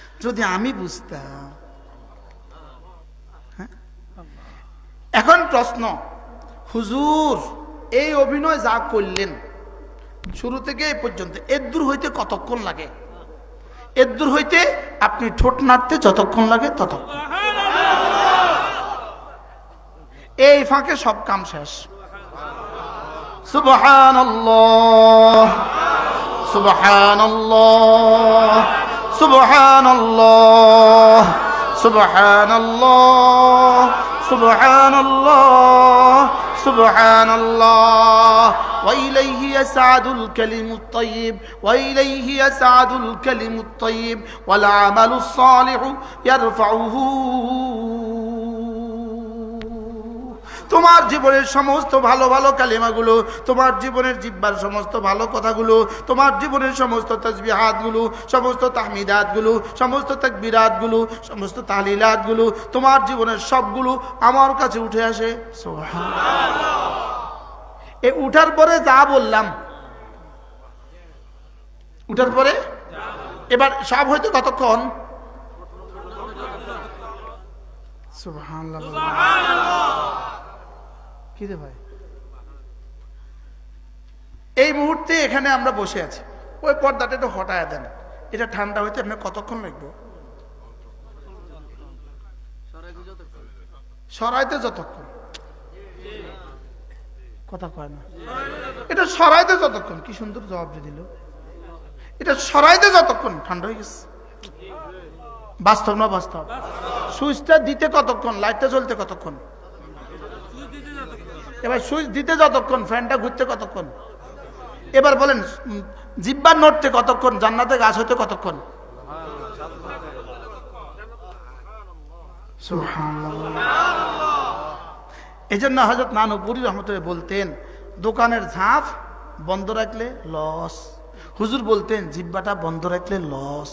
যদি আমি বুঝতাম। এখন প্রশ্ন, হুজুর এই অভিনয় যা করলেন শুরু থেকে এই পর্যন্ত এর দূর হইতে কতক্ষণ লাগে? এর দূর হইতে আপনি ঠোঁট নাড়তে যতক্ষণ লাগে ততক্ষণ। এই ফাঁকে সব কাম শেষ। সুবহানাল্লাহ সুবহানাল্লাহ সুবহানাল্লাহ সুবহানাল্লাহ সুবহানাল্লাহ সুবহানাল্লাহ ওয়া ইলাইহি ইয়াসআদুল কালিমুত তাইয়্যিব ওয়া ইলাইহি ইয়াসআদুল কালিমুত তাইয়্যিব ওয়াল আমালুস সালিহু ইয়ারফাউহু। তোমার জীবনের সমস্ত ভালো ভালো কালিমাগুলো, তোমার জীবনের জিহ্বার সমস্ত ভালো কথাগুলো, তোমার জীবনের সমস্ত তাসবিহাতগুলো, সমস্ত তাহমিদাতগুলো, সমস্ত তাকবীরাতগুলো, সমস্ত তাহলিলাতগুলো, তোমার জীবনের সবগুলো আমার কাছে উঠে আসে। সুবহানাল্লাহ। এই উঠার পরে যা বললাম, উঠার পরে এবার সব হয়তো কতক্ষণ? সুবহানাল্লাহ। কি রে ভাই, এই মুহূর্তে এখানে আমরা বসে আছি, ওই পর্দাটা একটু হটায় দেন, এটা ঠান্ডা হইতে আপনার কতক্ষণ লাগবে? সরাইতে যতক্ষণ, কথা কয় না, এটা সরাইতে যতক্ষণ। কি সুন্দর জবাব দিল, এটা সরাইতে যতক্ষণ ঠান্ডা হয়ে গেছে। বাস্তব না বাস্তব? সুইচটা দিতে কতক্ষণ, লাইটটা জ্বলতে কতক্ষণ? এবার সুইচ দিতে যতক্ষণ, ফ্যানটা ঘুরতে কতক্ষণ? এবার বলেন জিহ্বা নড়তে কতক্ষণ, জান্নাতে গাছ হতে কতক্ষণ? এই জন্য হযরত নানুপুরী রহমতুল্লাহ বলতেন, দোকানের ঝাঁপ বন্ধ রাখলে লস। হুজুর বলতেন জিহ্বাটা বন্ধ রাখলে লস।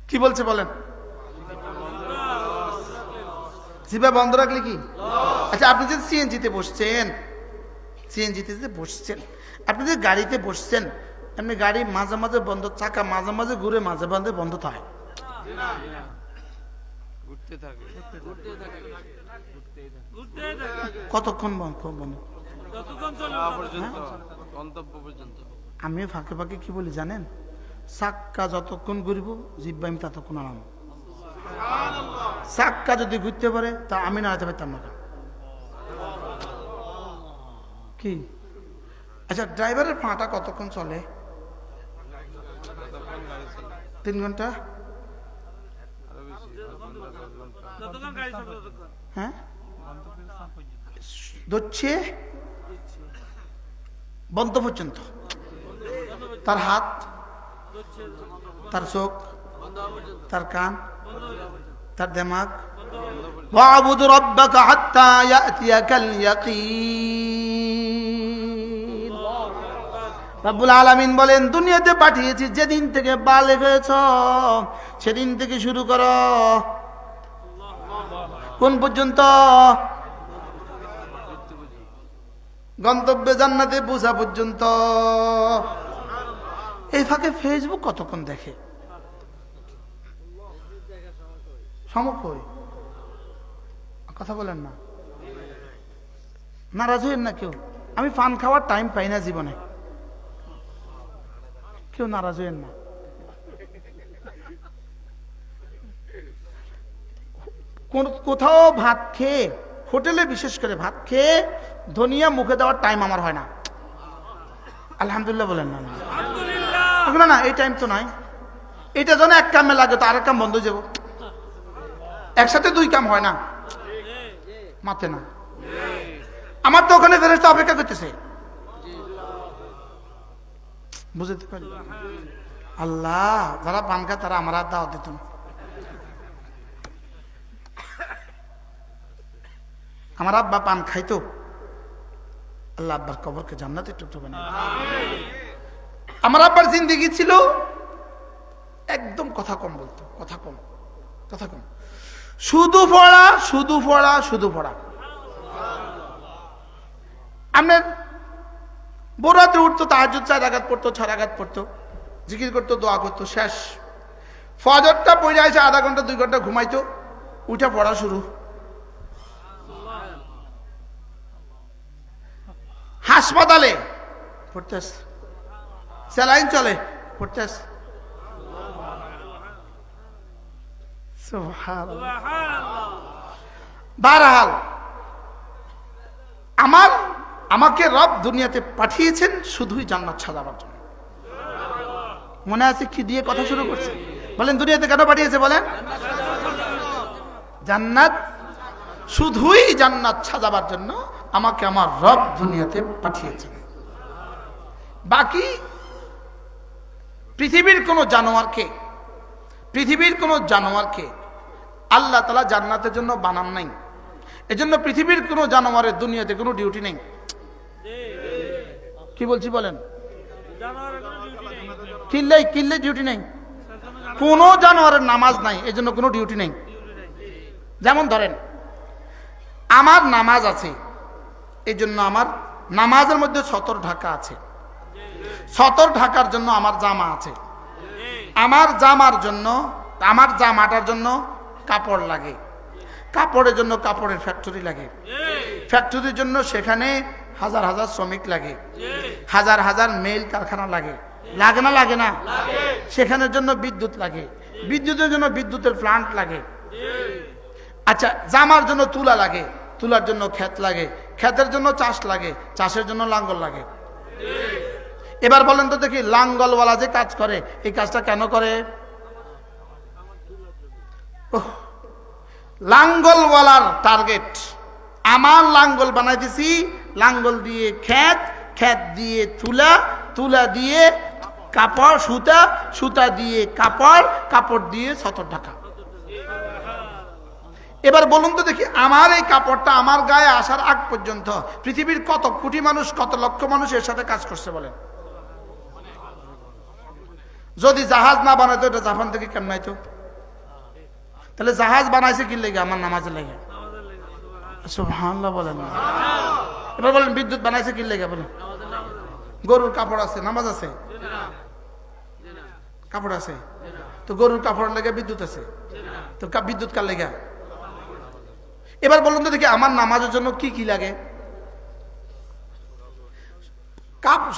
কি বলছে বলেন? জিহ্বা বন্ধ রাখলে কি? আচ্ছা, আপনি যদি সিএনজিতে বসছেন, সিএনজিতে যে বসছেন, আপনি যে গাড়িতে বসছেন, এমনি গাড়ি মাঝে মাঝে বন্ধ, চাকা মাঝে মাঝে ঘুরে, মাঝে মাঝে বন্ধ থাকে, কতক্ষণ বন্ধ? আমি ফাঁকে ফাঁকে কি বলি জানেন? চাক্কা যতক্ষণ ঘুরব জিহ্বা আমি ততক্ষণ আরাম। চাক্কা যদি ঘুরতে পারে তা আমি নাড়াতে পারতাম না। কি? আচ্ছা, ড্রাইভারের পাটা কতক্ষণ চলে? 3 ঘন্টা? হ্যাঁ, ধরছে বন্ধ পর্যন্ত। তার হাত, তার চোখ, তার কান, তার দিমাগ। ওয়াবুদ রাব্বাকা হাত্তা ইয়াতিয়াকাল ইয়াকিন। রব্বুল আলামিন বলেন, দুনিয়াতে পাঠিয়েছি যেদিন থেকে বালেগ হয়েছ সেদিন থেকে শুরু করো। কোন পর্যন্ত? গন্তব্যে জান্নাতে পৌঁছা পর্যন্ত। এই ফাঁকে ফেসবুক কতক্ষণ দেখে? সমকই কথা বলেন না, নারাজ হইেন না কেউ। আমি পান খাওয়ার টাইম পাই না জীবনে, কেউ নারাজ হইেন না। কোথাও ভাত খেয়ে, হোটেলে বিশেষ করে ভাত খেয়ে ধনিয়া মুখে দেওয়ার টাইম আমার হয় না। আলহামদুলিল্লাহ বলেন না? না না, এই টাইম তো নাই। এটা যেন এক কামে লাগে তো আরেক কাম বন্ধ হয়ে যাব। একসাথে 2 কাম হয় না, মাতে না। আমার তো ওখানে ফেরেশতা অপেক্ষা করতেছে, বুঝতে পারি? আল্লাহ, যারা পান খায় তারা আমার আর দাওয়াত দিত না। আমার আব্বা পান খাইতো, আল্লাহ আব্বার কবরকে জান্নাতের টুকরো বানিয়ে। আমার আব্বার জিন্দেগি ছিল একদম কথা কম বলতো, কথা কম, কথা কম, শুধু পড়া, শুধু পড়া, শুধু পড়া। আপনার বোরাতে উঠতো, তাহাজ্জুদ 4 রাকাত পড়তো, 6 রাকাত পড়তো, জিকির করতো, দোয়া করতো, শেষ। ফজরটা পড়ে আসে, আধা ঘন্টা 2 ঘন্টা ঘুমাইতো, উঠে পড়া শুরু। হাসপাতালে পড়তেস, স্যালাইন চলে, পড়তেস। বারহাল আমাকে রব দুনিয়াতে পাঠিয়েছেন শুধুই জান্নাত সাজাবার জন্য। মনে আছে কি দিয়ে কথা শুরু করছে? বলেন দুনিয়াতে কেন পাঠিয়েছে? বলেন জান্নাত, শুধুই জান্নাত সাজাবার জন্য আমাকে আমার রব দুনিয়াতে পাঠিয়েছেন। বাকি পৃথিবীর কোন জানোয়ারকে আল্লাহ তাআলা জান্নাতের জন্য বানান নাই। এজন্য পৃথিবীর কোন জানোয়ারের দুনিয়াতে কোনো ডিউটি নেই। কি বলছি বলেন? কিল্লে ডিউটি নেই। কোন জানোয়ারের নামাজ নাই, এজন্য কোনো ডিউটি নেই। যেমন ধরেন আমার নামাজ আছে, এই জন্য আমার নামাজের মধ্যে সতর ঢাকা আছে। সতর ঢাকার জন্য আমার জামা আছে। আমার জামাটার জন্য কাপড় লাগে। কাপড়ের জন্য কাপড়ের ফ্যাক্টরি লাগে। ফ্যাক্টরির জন্য সেখানে হাজার হাজার শ্রমিক লাগে, হাজার হাজার মেল কারখানা লাগে। লাগে না? লাগে না? সেখানের জন্য বিদ্যুৎ লাগে, বিদ্যুতের জন্য বিদ্যুতের প্লান্ট লাগে। আচ্ছা, জামার জন্য তুলা লাগে, তুলার জন্য ক্ষেত লাগে, ক্ষেতের জন্য চাষ লাগে, চাষের জন্য লাঙ্গল লাগে। এবার বলেন তো দেখি, লাঙ্গলওয়ালা যে কাজ করে, এই কাজটা কেন করে? লাঙ্গলওয়ালার টার্গেট, আমার লাঙ্গল বানাই দিছি, লাঙ্গল দিয়ে ক্ষেত, ক্ষেত দিয়ে তুলা, তুলা দিয়ে কাপড়, সুতা, সুতা দিয়ে কাপড়, কাপড় দিয়ে সতর ঢাকা। এবার বলুন তো দেখি, আমার এই কাপড়টা আমার গায়ে আসার আগ পর্যন্ত পৃথিবীর কত কোটি মানুষ, কত লক্ষ মানুষ এর সাথে কাজ করছে বলেন? যদি জাহাজ না বানাইতো, এটা জাপান থেকে কেমন আইতো? তাহলে জাহাজ বানাইছে কি লেগে? আমার নামাজের লেগে। সুবহানাল্লাহ বলেন না। এবার বলেন বিদ্যুৎ বানাইছে কি লেগে? বলেন গরুর কাপড় আছে, নামাজ আছে? কাপড় আছে তো গরুর কাপড় লেগে বিদ্যুৎ আছে, তো বিদ্যুৎ কার লেগে? এবার বলুন তো দেখি, আমার নামাজের জন্য কি কি লাগে?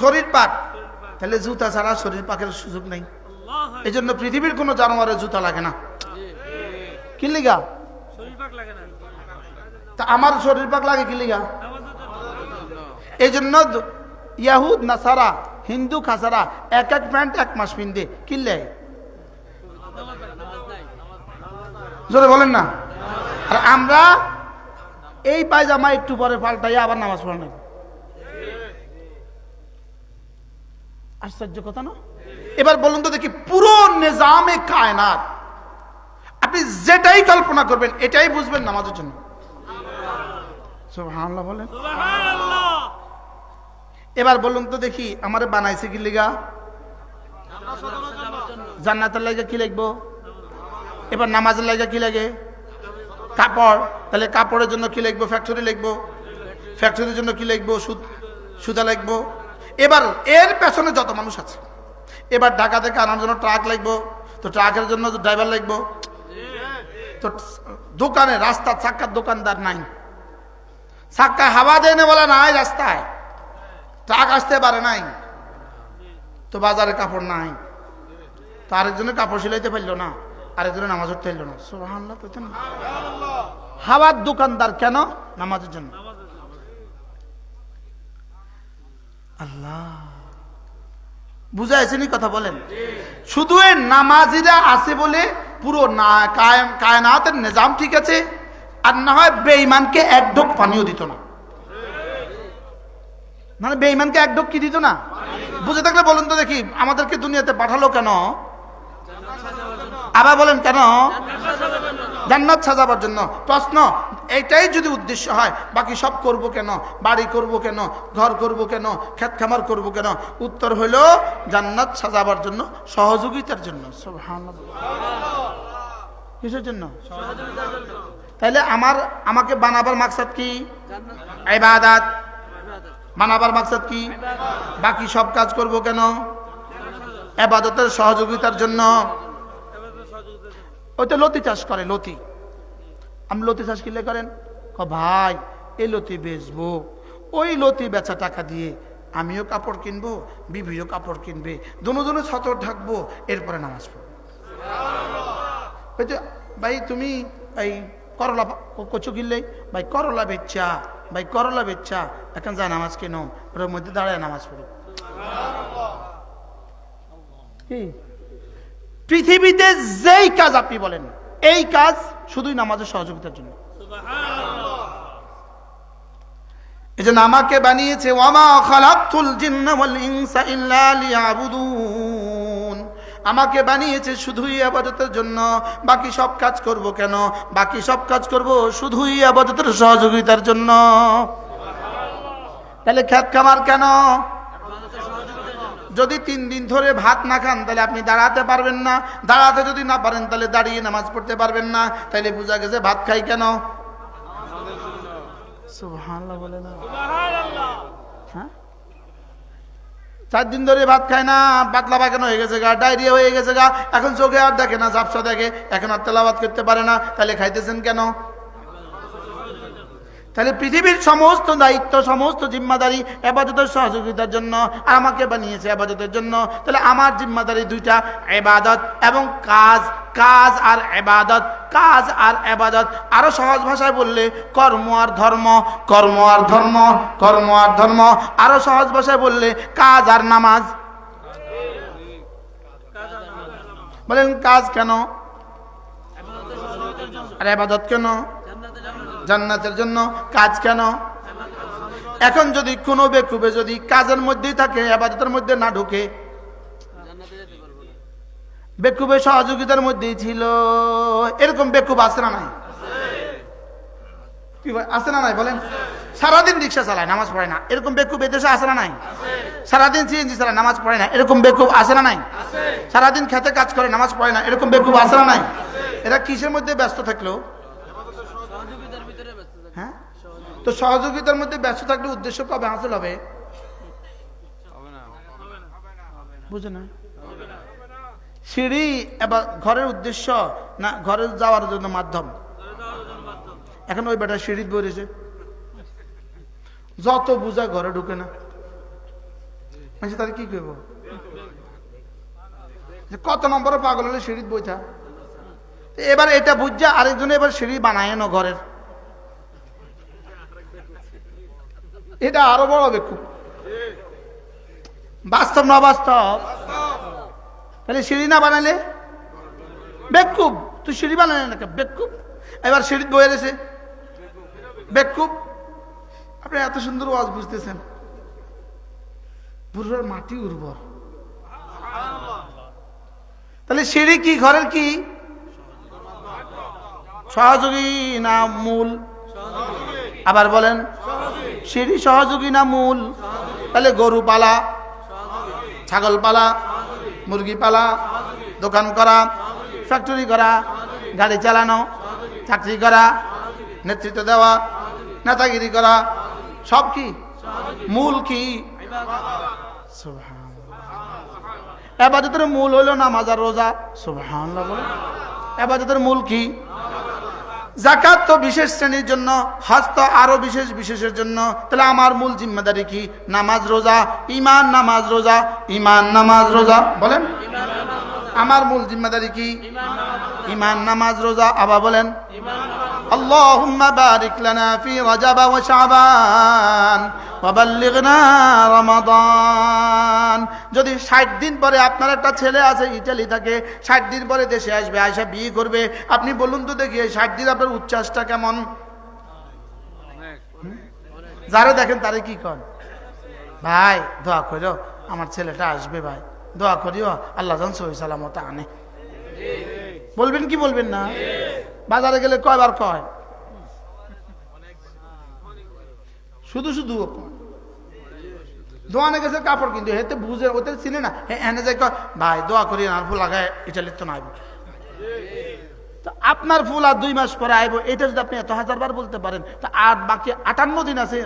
শরীর পাক, তাহলে জুতা ছাড়া শরীর পাকের সুযোগ নেই। এই জন্য পৃথিবীর কোন জানোয়ারের জুতা লাগে না। কি লিগা? তা আমার শরীর পাক লাগে কি লিগা? এই জন্য ইয়াহুদ নাসারা, হিন্দু খাসারা এক এক প্যান্ট 1 মাস পিনতে, কিনলে জোরে বলেন না। আর আমরা এই পায়জামা একটু পরে পাল্টাই আবার নামাজ পড়া নেই। আশ্চর্য কথা না? এবার বলুন তো দেখি, পুরো নিজামে কায়নাত আপনি যেটাই কল্পনা করবেন, এটাই বুঝবেন নামাজের জন্য। সুবহানাল্লাহ বলেন। এবার বলুন তো দেখি, আমারে বানাইছে কি লিগা? জান্নাতের লাগা কি লাগবো? এবার নামাজের লাগা কি লাগে? কাপড়। তাহলে কাপড়ের জন্য কি লাগবো? ফ্যাক্টরি লাগবো। ফ্যাক্টরির জন্য কি লাগবো? সুতা লাগবো। এবার এর পেছনে যত মানুষ আছে, এবার ঢাকা থেকে আনার জন্য ট্রাক লাগবো, তো ট্রাকের জন্য ড্রাইভার লাগবো। তো দোকানে, রাস্তার চাক্কার দোকানদার নাই, চাক্কা হাওয়া দেয় না বলে নাই, রাস্তায় ট্রাক আসতে পারে নাই, তো বাজারে কাপড় নাই, তো আরেকজনে কাপড় সিলাইতে পারলো না, আরেকজনে নামাজ পড়তে পারলো না। সুবহানাল্লাহ। হাওয়ার দোকানদার কেন? নামাজের জন্য। আল্লাহ বুঝাইছেনি কথা? বলেন শুধু এই নামাজিরা আছে বলে পুরো কায়নাতের নিজাম ঠিক আছে, আর না হয় বেঈমানকে এক ঢোক পানিও দিত না। মানে বেঈমানকে এক ঢোক কি দিত না? বুঝে থাকলে বলুন তো দেখি, আমাদেরকে দুনিয়াতে পাঠালো কেন? আবার বলেন কেন? জান্নাত সাজাবার জন্য। প্রশ্ন, এইটাই যদি উদ্দেশ্য হয়, বাকি সব করব কেন? বাড়ি করব কেন? ঘর করব কেন? ক্ষেত খামার করব কেন? উত্তর হইল জান্নাত সাজাবার জন্য, সহযোগিতার জন্য। সুবহানাল্লাহ। কিসের জন্য? তাইলে আমাকে বানাবার মাকসাদ কি? ইবাদত। বানাবার মাকসাদ কি? বাকি সব কাজ করব কেন? ইবাদতের সহযোগিতার জন্য। ওই তো লতি চাষ করে, লতি। আপনি লতি চাষ কিনলে করেন, ভাই এই লতি বেচবো, ওই লতি বেচা টাকা দিয়ে আমিও কাপড় কিনবো, বিবিও কাপড় কিনবে, দুজনে ছতর ঢাকবো, এরপরে নামাজ পড়বো। ওই তো ভাই তুমি এই করলা কচু কিনলে, ভাই করলা বেচা, ভাই করলা বেচা, এখন যা নামাজ কেন, ওর মধ্যে দাঁড়ায় নামাজ পড়ো। কি পৃথিবীতে যেই কাজ আপনি বলেন, এই কাজ শুধুই নামাজের সহযোগিতার জন্য। এই জন্য আমাকে বানিয়েছে, ওয়ামা খালাকতুল জিন্না ওয়াল ইনসা ইল্লা লিয়াবুদুন, আমাকে বানিয়েছে শুধুই ইবাদতের জন্য, বাকি সব কাজ করব কেন? বাকি সব কাজ করব শুধুই ইবাদতের সহযোগিতার জন্য। তাহলে খেত খামার কেন? যদি 3 দিন ধরে ভাত না খান তাহলে আপনি দাঁড়াতে পারবেন না, দাঁড়াতে যদি না পারেন তাহলে দাঁড়িয়ে নামাজ পড়তে পারবেন না, তাইলে বোঝা গেছে ভাত খাই কেন? সুবহানাল্লাহ বলে না? হ্যাঁ, 4 দিন ধরে ভাত খায় না, পাতলা পায়খানা হয়ে গেছে গা, ডায়রিয়া হয়ে গেছে গা, এখন চোখে আর দেখে না, ঝাপসা দেখে, এখন আর তেলাওয়াত করতে পারে না, তাহলে খাইতেছেন কেন? তাহলে পৃথিবীর সমস্ত দায়িত্ব, সমস্ত জিম্মাদারি ইবাদতের সহযোগিতার জন্য, আর আমাকে বানিয়েছে ইবাদতের জন্য। তাহলে আমার জিম্মাদারি দুইটা, ইবাদত এবং কাজ। কাজ আর ইবাদত, কাজ আর ইবাদত। আরো সহজ ভাষায় বললে কর্ম আর ধর্ম, কর্ম আর ধর্ম, কর্ম আর ধর্ম। আরো সহজ ভাষায় বললে কাজ আর নামাজ। বলেন কাজ কেন আর ইবাদত কেন? জান্নাতের জন্য। কাজ কেন? এখন যদি কোনো বেকুবে যদি কাজের মধ্যেই থাকে, ইবাদতের মধ্যে না ঢুকে, বেকুবে সহযোগিতার মধ্যেই ছিল, এরকম বেকুব আছে না নাই? কি আছে না নাই বলেন? সারাদিন রিক্সা চালায়, নামাজ পড়ে না, এরকম বেকুব এদেশে আছে না নাই? সারাদিন সিএনজি চালায়, নামাজ পড়ে না, এরকম বেকুব আছে না নাই? সারাদিন খেতে কাজ করে, নামাজ পড়ে না, এরকম বেকুব আছে না নাই? এরা কিসের মধ্যে ব্যস্ত থাকলো? হ্যাঁ, তো সহযোগিতার মধ্যে ব্যস্ত থাকলে উদ্দেশ্য কবে হাসিল হবে? বুঝে না? সিঁড়ি এবার ঘরের উদ্দেশ্য না ঘরে যাওয়ার জন্য মাধ্যম। এখন ওই বেটা সিঁড়ি বেরিয়েছে, যত বুঝা ঘরে ঢুকে না, তার কি করবো? কত নম্বরে পাগল হলে সিঁড়ি বইটা, এবার এটা বুঝা আরেকজনে এবার সিঁড়ি বানায় না ঘরের, এটা আরো বড় বেকুব। বাস্তব না বাস্তব? তাহলে সিঁড়ি না বানালে বেকুব, তুই সিঁড়ি বানালে না বেকুব। এবার সিঁড়ি বয়ে রয়েছে বেকুব। আপনি এত সুন্দর ওয়াজ বুঝতেছেন, পুরো মাটি উর্বর। তাহলে সিঁড়ি কি ঘরের কি সহযোগী না মূল? আবার বলেন, সিঁড়ি সহযোগী না মূল? তাহলে গরু পালা, ছাগল পালা, মুরগি পালা, দোকান করা, ফ্যাক্টরি করা, গাড়ি চালানো, চাকরি করা, নেতৃত্ব দেওয়া, নেতাগিরি করা, সব কি মূল? কি সুবহানাল্লাহ। ইবাদতের মূল হলো নামাজ আর রোজা। সুবহানাল্লাহ বলেন। ইবাদতের মূল কি? যাকাত তো বিশেষ শ্রেণীর জন্য, হজ তো আরো বিশেষ বিশেষের জন্য। তাহলে আমার মূল জিম্মাদারি কি? নামাজ রোজা, ঈমান নামাজ রোজা, ঈমান নামাজ রোজা। বলেন আমার মূল জিম্মাদারি কি? ঈমান নামাজ রোজা। আবার বলেন আল্লাহুম্মা বারিক লানা ফি রাজাব ওয়া শাবান ওয়া বাল্লিগনা রমাদান। যদি 60 দিন পরে আপনার একটা ছেলে আছে ইতালি থাকে, 60 দিন পরে দেশে আসবে, আয়সা বিয়ে করবে, আপনি বলুন তো দেখি 60 দিন আপনার উচ্ছ্বাসটা কেমন? যারা দেখেন তারে কি কন, ভাই দোয়া করো আমার ছেলেটা আসবে, ভাই দোয়া করিও আল্লাহ যেন সহি সালামত আনে। বলবেন কি বলবেন না? বাজারে গেলে কয়বার কয়, শুধু শুধু দোয়ানে গেছে কাপড় কিন্তু হেতে বুঝে ওতে চিনে না, এনে যাই কয় ভাই দোয়া করি আর ফুল লাগায় ইটালির তো না আইব। আপনার ফুল আর 2 মাস পরে আইব, এটা যদি আপনি এত 1000 বার বলতে পারেন, তা আর বাকি 58 দিন আছে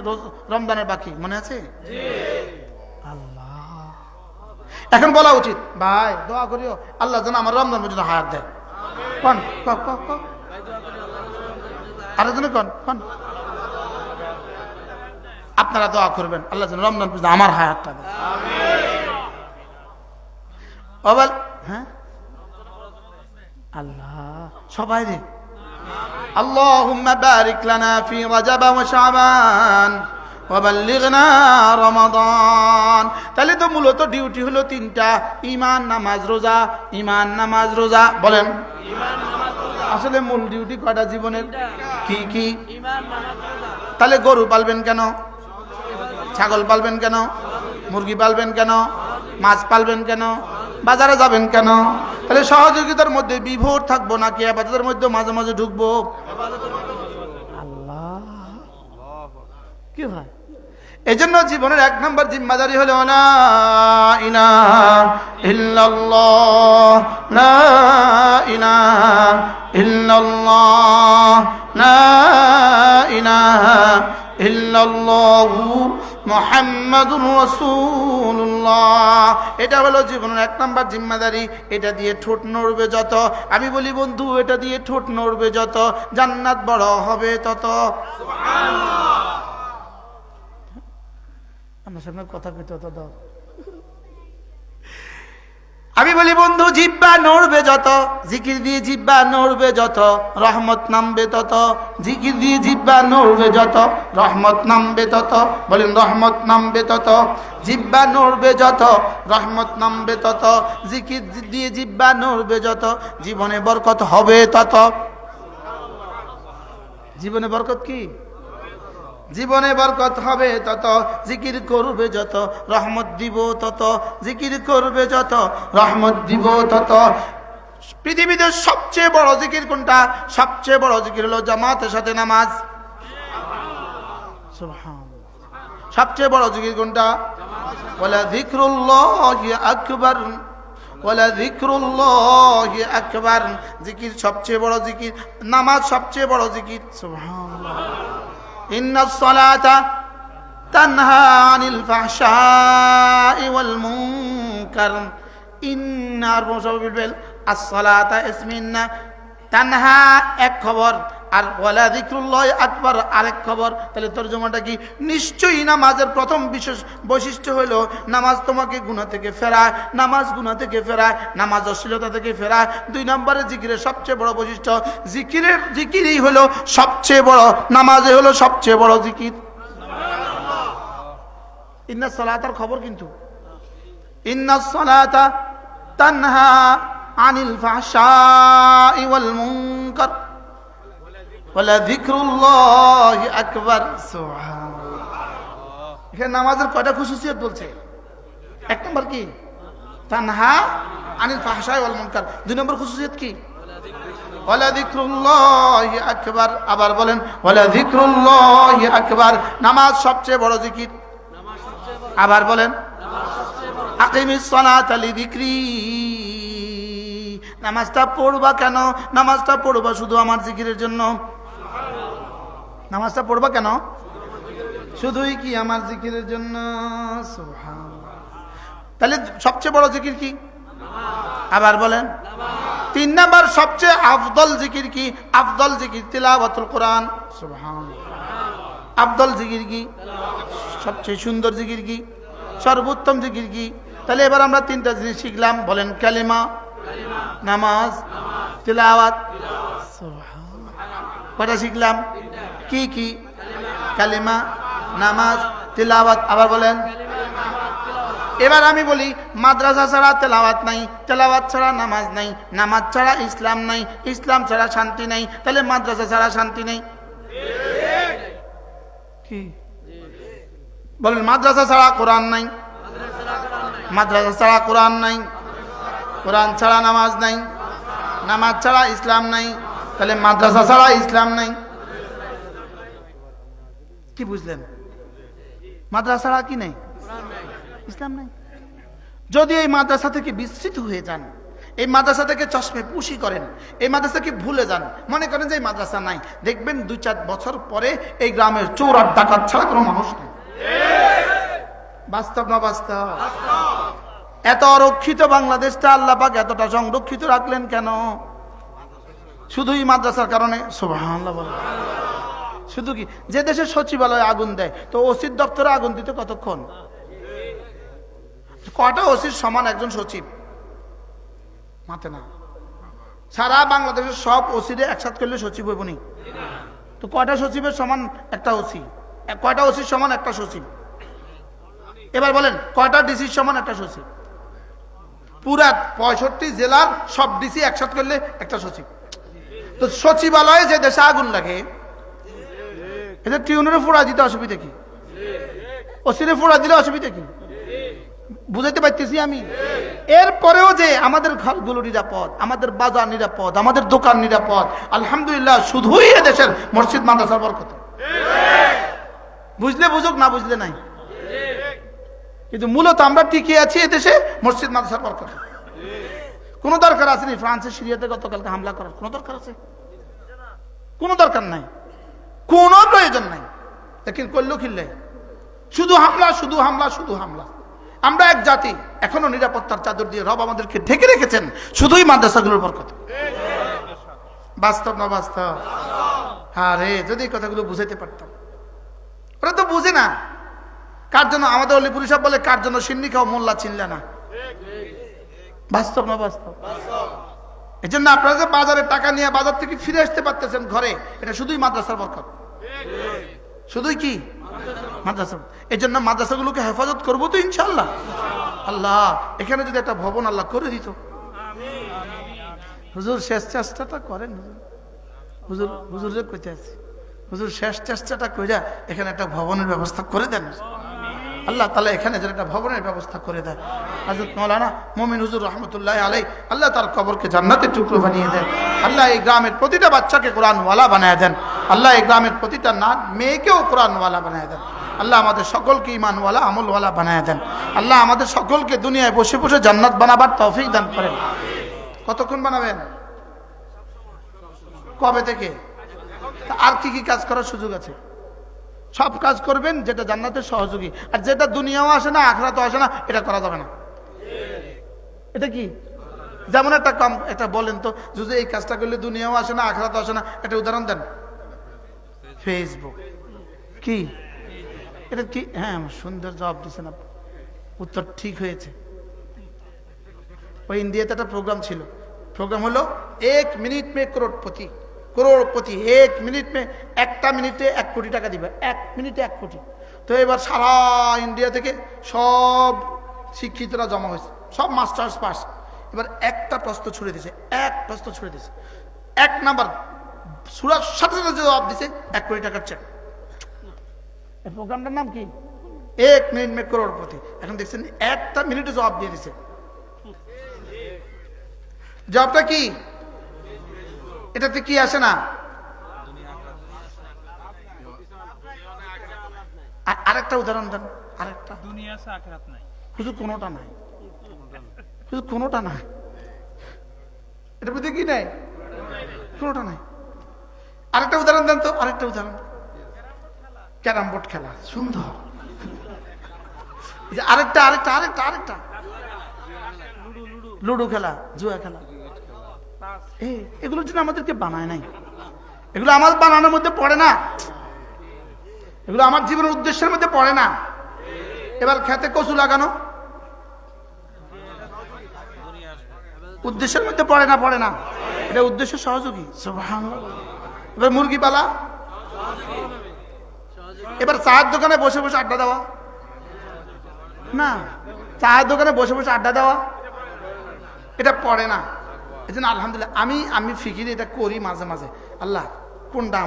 রমজানের বাকি, মনে আছে? আল্লাহ, এখন বলা উচিত ভাই দোয়া করিও আল্লাহ যেন আমার রমজান পর্যন্ত হায়াত দেয়। কন আরেকজনে কন আপনারা দোয়া করবেন আল্লাহ যেন রমজান পর্যন্ত আমার হায়াতটা দেয়। হ্যাঁ আল্লাহ সবাই রে আল্লাহুম্মা বারিক লানা ফি রাজাব ওয়া শাবান ওয়া বাল্লিগনা রমাদান। তাহলে তো মূলত ডিউটি হলো তিনটা, ঈমান নামাজ রোজা, ঈমান নামাজ রোজা। বলেন আসলে মূল ডিউটি কয়টা জীবনের? কি কি? তাহলে গরু পালবেন কেন? ছাগল পালবেন কেন? মুরগি পালবেন কেন? মাছ পালবেন কেন? বাজারে যাবেন কেন? তাহলে সহযোগিতার মধ্যে বিভোর থাকবো নাকি ইবাদতের মধ্যে মাঝে মাঝে ঢুকবো? আল্লাহ কি হয়? এই জন্য জীবনের 1 নম্বর জিম্মাদারি হলো লা ইলাহা ইল্লাল্লাহ, লা ইলাহা ইল্লাল্লাহ, লা ইলাহা ইল্লাল্লাহু মুহাম্মাদুর রাসূলুল্লাহ। এটা হলো জীবনের 1 নম্বর জিম্মাদারি। এটা দিয়ে ঠোঁট নড়বে যত, আমি বলি বন্ধু এটা দিয়ে ঠোঁট নড়বে যত, জান্নাত বড় হবে তত। সুবহানাল্লাহ। আমার সামনে কথা কইতে হতো দাও। আমি বলি বন্ধু জিহ্বা নড়বে যত, জিকির দিয়ে জিহ্বা নড়বে যত, রহমত নামবে তত। জিকির দিয়ে জিহ্বা নড়বে যত, রহমত নামবে তত। বলেন রহমত নামবে তত। জিহ্বা নড়বে যত, রহমত নামবে তত। জিকির দিয়ে জিহ্বা নড়বে যত, জীবনে বরকত হবে তত। জীবনে বরকত কি? জীবনে বরকত হবে তত। জিকির করবে যত, রহমত দিব তত। জিকির করবে যত, রহমত দিব তত। পৃথিবীতে সবচেয়ে বড় জিকির কোনটা? সবচেয়ে বড় জিকির হলো জামাতের সাথে নামাজ। সুবহানাল্লাহ। সবচেয়ে বড় জিকির কোনটা? ওয়ালা যিকরুল্লাহি আকবার, ওয়ালা যিকরুল্লাহি আকবার। জিকির সবচেয়ে বড় জিকির, নামাজ সবচেয়ে বড় জিকির। সুবহানাল্লাহ। ইন্নাস সালাতা তানহা আনিল ফাহশাই ওয়াল মুনকার। ইন্নার মুসাবিল as-সালাতা ইসমিন্না। তানহা এক খবর, আর ওয়ালা যিকরুল্লাহি আকবার আরেক খবর। তাহলে তরজমাটা কি? নিশ্চয়ই নামাজের প্রথম বিশেষ বৈশিষ্ট্য হলো নামাজ তোমাকে গুনাহ থেকে ফেরায়, নামাজ গুনাহ থেকে ফেরায়, নামাজ অশ্লীলতা থেকে ফেরায়। 2 নম্বরে জিকিরের সবচেয়ে বড় বৈশিষ্ট্য, জিকিরই হলো সবচেয়ে বড়, নামাজে হলো সবচেয়ে বড় জিকির। ইন্নাস সালাতার খবর কিন্তু ইন্নাস সালাতা তানহা আনিল ফাহশাই ওয়াল মুনকার ওয়ালা যিকরুল্লাহি আকবার। সুবহানাল্লাহ। এখানে নামাজের কয়টা খুশুসিয়ত বলছে? 1 নম্বর কি? তানহা আনিল ফাহশাই ওয়াল মুনকার। 2 নম্বর খুশুসিয়ত কি? ওয়ালা যিকরুল্লাহি আকবার। আবার বলেন ওয়ালা যিকরুল্লাহি আকবার। নামাজ সবচেয়ে বড় জিকির। আবার বলেন আকিমিস সালাতা লিযিকরি। নামাজটা পড়বা কেন? নামাজটা পড়বা শুধু আমার জিকিরের জন্য। নামাজটা পড়বা কেন? শুধুই কি আমার জিকিরের জন্য। সুবহানাল্লাহ। তাহলে সবচেয়ে বড় জিকির কি? আবার বলেন। 3 নাম্বার সবচেয়ে আফদল জিকির কি? আফদল জিকির তিলাওয়াতুল কোরআন। সুবহানাল্লাহ। আফদল জিকির কি? সবচেয়ে সুন্দর জিকির কি? সর্বোত্তম জিকির কি? তাহলে এবার আমরা 3টা জিনিস শিখলাম। বলেন কালিমা, নামাজ, তিলাওয়াত। সুবহানাল্লাহ। কয়টা শিখলাম? কি কি? কালিমা, নামাজ, তিলাওয়াত। আবার বলেন। এবার আমি বলি মাদ্রাসা ছাড়া তেলাওয়াত নাই, তেলাওয়াত ছাড়া নামাজ নাই, নামাজ ছাড়া ইসলাম নাই, ইসলাম ছাড়া শান্তি নাই। তাহলে মাদ্রাসা ছাড়া শান্তি নেই। কি বলেন? মাদ্রাসা ছাড়া কোরআন নাই, মাদ্রাসা ছাড়া কোরআন নাই, কোরআন ছাড়া নামাজ নাই, নামাজ ছাড়া ইসলাম নাই। তাহলে মাদ্রাসা ছাড়া ইসলাম নাই। কি বুঝলেন? মাদ্রাসা ছাড়া কি নাই? ইসলাম নাই। যদি এই মাদ্রাসা থেকে বিস্মৃত হয়ে যান, এই মাদ্রাসা থেকে চশমে পুশি করেন, এই মাদ্রাসাকে ভুলে যান, মনে করেন যে এই মাদ্রাসা নাই, দেখবেন 2-4 বছর পরে এই গ্রামের চোর আর ডাকাত ছাড়া কোনো মানুষ নেই। বাস্তব না বাস্তব? এত অরক্ষিত বাংলাদেশটা আল্লাহ পাক এতটা সংরক্ষিত রাখলেন কেন? শুধুই মাদ্রাসার কারণে? সুবহানাল্লাহ বলেন। শুধু কি? যে দেশের সচিবালয়ে আগুন দেয়, তো ওসির দপ্তরে আগুন দিতে কতক্ষণ? কয়টা ওসির সমান একজন সচিব? মাতে না। সারা বাংলাদেশের সব ওসিরে একসাথে করলে সচিব হইব নি? তো কয়টা সচিবের সমান একটা ওসি? কয়টা ওসির সমান একটা সচিব? এবার বলেন কয়টা ডিসির সমান একটা সচিব? পুরা 65 জেলার সব ডিসি একসাথে করলে একটা সচিব। তো সচিবালয়ে যে দেশে আগুন লাগে, এদের টিউনের ফোড়া দিতে অসুবিধা কি? ওসিরে ফোড়া দিলে অসুবিধা কি? বুঝাইতে পারতেছি আমি? এরপরেও যে আমাদের ঘরগুলো নিরাপদ, আমাদের বাজার নিরাপদ, আমাদের দোকান নিরাপদ, আলহামদুলিল্লাহ, শুধুই এদেশের মসজিদ মাদ্রাসার বরকত। বুঝলে বুঝুক, না বুঝলে নাই। কিন্তু মূলত আমরা টিকে আছি এদেশে মসজিদ মাদ্রাসার বরকত। কোনো দরকার আছে নি ফ্রান্সের সিরিয়াতে গতকালকে হামলা করার? কোনো দরকার আছে? কোনো দরকার নাই, কোনো প্রয়োজন নাই। লেকিন করলো খিল্লে শুধু হামলা, শুধু হামলা, শুধু হামলা। আমরা এক জাতি, এখনো নিরাপত্তার চাদর দিয়ে রব আমাদেরকে ঢেকে রেখেছেন শুধুই মাদ্রাসাগুলোর বরকত। বাস্তব না বাস্তব? হ্যাঁ রে, যদি এই কথাগুলো বুঝাইতে পারতাম। ওরা তো বুঝে না। কার জন্য আমাদের অলিপুরি সাহেব বলে, কার জন্য সিন্নি খাও মোল্লা চিনলে না? বাস্তব না বাস্তব? এই জন্য আপনারা যে বাজারে টাকা নিয়ে বাজার থেকে ফিরে আসতে পারতেছেন ঘরে, এটা শুধুই মাদ্রাসার বরকত। শুধুই কি? মাদ্রাসা। এই জন্য মাদ্রাসাগুলোকে হেফাজত করবো তো ইনশাল্লাহ। আল্লাহ এখানে যদি একটা ভবন আল্লাহ করে দিত। হুজুর শেষ চেষ্টাটা করেন। হুজুর হুজুরের কইতে আছে, হুজুর শেষ চেষ্টাটা কইরা এখানে একটা ভবনের ব্যবস্থা করে দেন। আল্লাহ তাআলা এখানে যেন একটা ভবনের ব্যবস্থা করে দেন। হযরত মাওলানা মুমিন হুজুর রাহমাতুল্লাহ আলাইহি, আল্লাহ তার কবরকে জান্নাতের টুকরো বানিয়ে দেন। আল্লাহ এই গ্রামের প্রতিটা বাচ্চাকে কোরআনওয়ালা বানায় দেন। আল্লাহ এই গ্রামের প্রতিটা মেয়েকেও কোরআনওয়ালা বানায় দেন। আল্লাহ আমাদের সকলকে ঈমানওয়ালা আমলওয়ালা বানায় দেন। আল্লাহ আমাদের সকলকে দুনিয়ায় বসে বসে জান্নাত বানাবার তৌফিক দান করেন। কতক্ষণ বানাবেন? কবে থেকে? আর কি কি কাজ করার সুযোগ আছে? সব কাজ করবেন যেটা জান্নাতের সহযোগী, আর যেটা দুনিয়াও আসে না আখিরাতেও আসে না, এটা করা যাবে না। এটা কি? যেমন একটা কাম, এটা বলেন তো, যদি এই কাজটা করলে দুনিয়াও আসে না আখিরাতেও আসে না, একটা উদাহরণ দেন। ফেসবুক কি? এটা কি? হ্যাঁ, সুন্দর জবাব দিচ্ছেন আপনি, উত্তর ঠিক হয়েছে। ওই ইন্ডিয়াতে একটা প্রোগ্রাম ছিল, প্রোগ্রাম হলো 1 মিনিট মে করোড়পতি। করোড়পতি 1 মিনিট মে, একটা মিনিটে 1 কোটি টাকা দিবে, 1 মিনিটে 1 কোটি। তো এবার সারা ইন্ডিয়া থেকে সব শিক্ষিতরা জমা হয়েছে, সব মাস্টার্স পাস। এবার একটা প্রশ্ন ছুড়ে দিয়েছে, এক প্রশ্ন ছুড়ে দিয়েছে, 1 নাম্বার সুরার সাথে সাথে জবাব দিছে 1 কোটি টাকার চেক। এই প্রোগ্রামটার নাম কি? 1 মিনিট মে করোড়পতি। এখন দেখছেন একটা মিনিটে জবাব দিয়ে দিছে। জবাবটা কি? এটাতে কি আসে না? আরেকটা উদাহরণ দেন, আরেকটা। দুনিয়া আছে আখিরাত নাই, শুধু কোনোটা নাই, শুধু কোনোটা নাই। এটা বুঝতে কি নাই? কোনোটা নাই। আরেকটা উদাহরণ দেন তো, আরেকটা উদাহরণ। ক্যারাম বোর্ড খেলা, সুন্দর। আরেকটা আরেকটা আরেকটা আরেকটা লুডো খেলা, জুয়া খেলা। এগুলোর জন্য আমাদেরকে বানায় নাই, এগুলো আমার বানানোর মধ্যে পড়ে না, এগুলো আমার জীবনের উদ্দেশ্যের মধ্যে পড়ে না। এবার খেতে কচু লাগানো উদ্দেশ্যের মধ্যে পড়ে না, পড়ে না, এটা উদ্দেশ্য সহযোগী। সুবহানাল্লাহ। এবার মুরগি পালা, এবার চায়ের দোকানে বসে বসে আড্ডা দেওয়া, না, চায়ের দোকানে বসে বসে আড্ডা দেওয়া, এটা পড়ে না। এই জন্য আলহামদুলিল্লাহ আমি ফিকিরে এটা করি মাঝে মাঝে, আল্লাহ কোনটা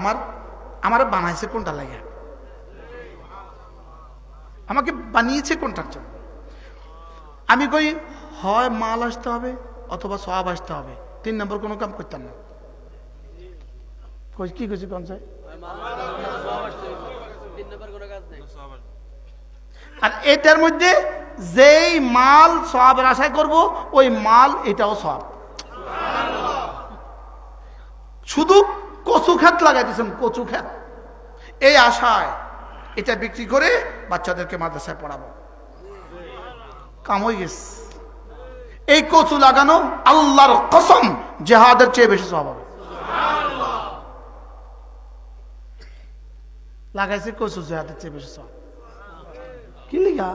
আমার বানাইছে কোনটা লাগে, আমাকে বানিয়েছে কোনটার জন্য। আমি কই হয় মাল আসতে হবে অথবা সওয়াব আসতে হবে, 3 নম্বর কোনো কাম করতাম না। কি কইছি কোন চাই? আর এটার মধ্যে যেই মাল সওয়াবের আশায় করব, ওই মাল এটাও সওয়াব। শুধু কচু ক্ষেত লাগাই দিয়েছেন, কচু ক্ষেত, এই আশায় এটা বিক্রি করে বাচ্চাদেরকে মাদ্রাসায় পড়াবো, কাম হয়ে গেছে। এই কচু লাগানো আল্লাহর কসম জিহাদের চেয়ে বেশি সওয়াব হবে। লাগাইছে কচু, জিহাদের চেয়ে বেশি সওয়াব। কি লিখা?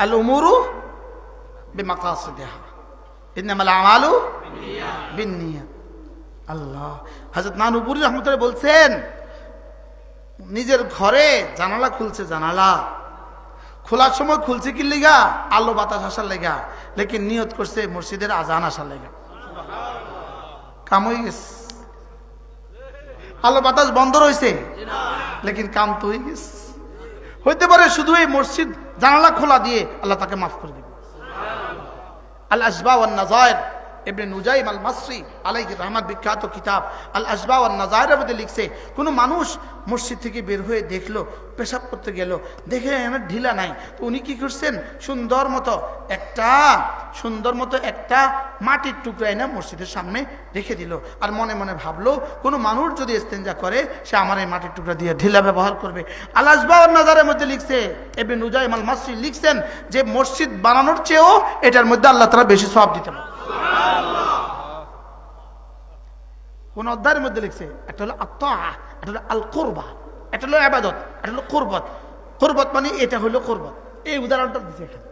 আল উমুরু বিমাকাসিদিহা ইন্নামাল আমালু বিন্নিয়াত। আল্লাহ, হযরত নানুপুরি রাহমাতুল্লাহ বলছেন, নিজের ঘরে জানালা খুলছে, জানালা খোলার সময় খুলছে কি লিগা? আলো বাতাস আসার লেগা, লেকিন নিয়ত করছে মসজিদের আজান আসার লেগা। কাম হয়ে গেছে। আলো বাতাস বন্ধ রয়েছে, লেকিন কাম তো হয়ে গেছে। হইতে পারে শুধু এই মসজিদ জানালা খোলা দিয়ে আল্লাহ তাকে মাফ করে দিবে। আল আসবা ওয়ান নাজায়ের ইবনে নুজাইম আল মাসরি আলাইহি রাহমাত বিখ্যাত কিতাব আল আসবা ওয়ান নাজায়ের মধ্যে লিখছে, কোন মানুষ মসজিদ থেকে বের হয়ে দেখলো পেশাব করতে গেল, দেখে এখানে ঢিলা নাই, তো উনি কি করছেন, সুন্দর মতো একটা মাটির টুকরা এনে মসজিদের সামনে রেখে দিল। আর মনে মনে ভাবলো, কোনো মানুষ যদি ইস্তেঞ্জা করে সে আমার এই মাটির টুকরা দিয়ে ঢিলা ব্যবহার করবে। আল আসবা ওয়ান নাজারের মধ্যে লিখছে, ইবনে নুজাইম আল মাসরি লিখছেন যে মসজিদ বানানোর চেয়েও এটার মধ্যে আল্লাহ তাআলা বেশি সওয়াব দিতেন। কোন অধ্যায়ের মধ্যে লিখছে, একটা হলো আত-তাআ, একটা হলো আল কুরবা, একটা হলো ইবাদত, একটা হলো কুরবত। কুরবত মানে এটা হলো কুরবত। এই উদাহরণটা দিচ্ছে এখানে।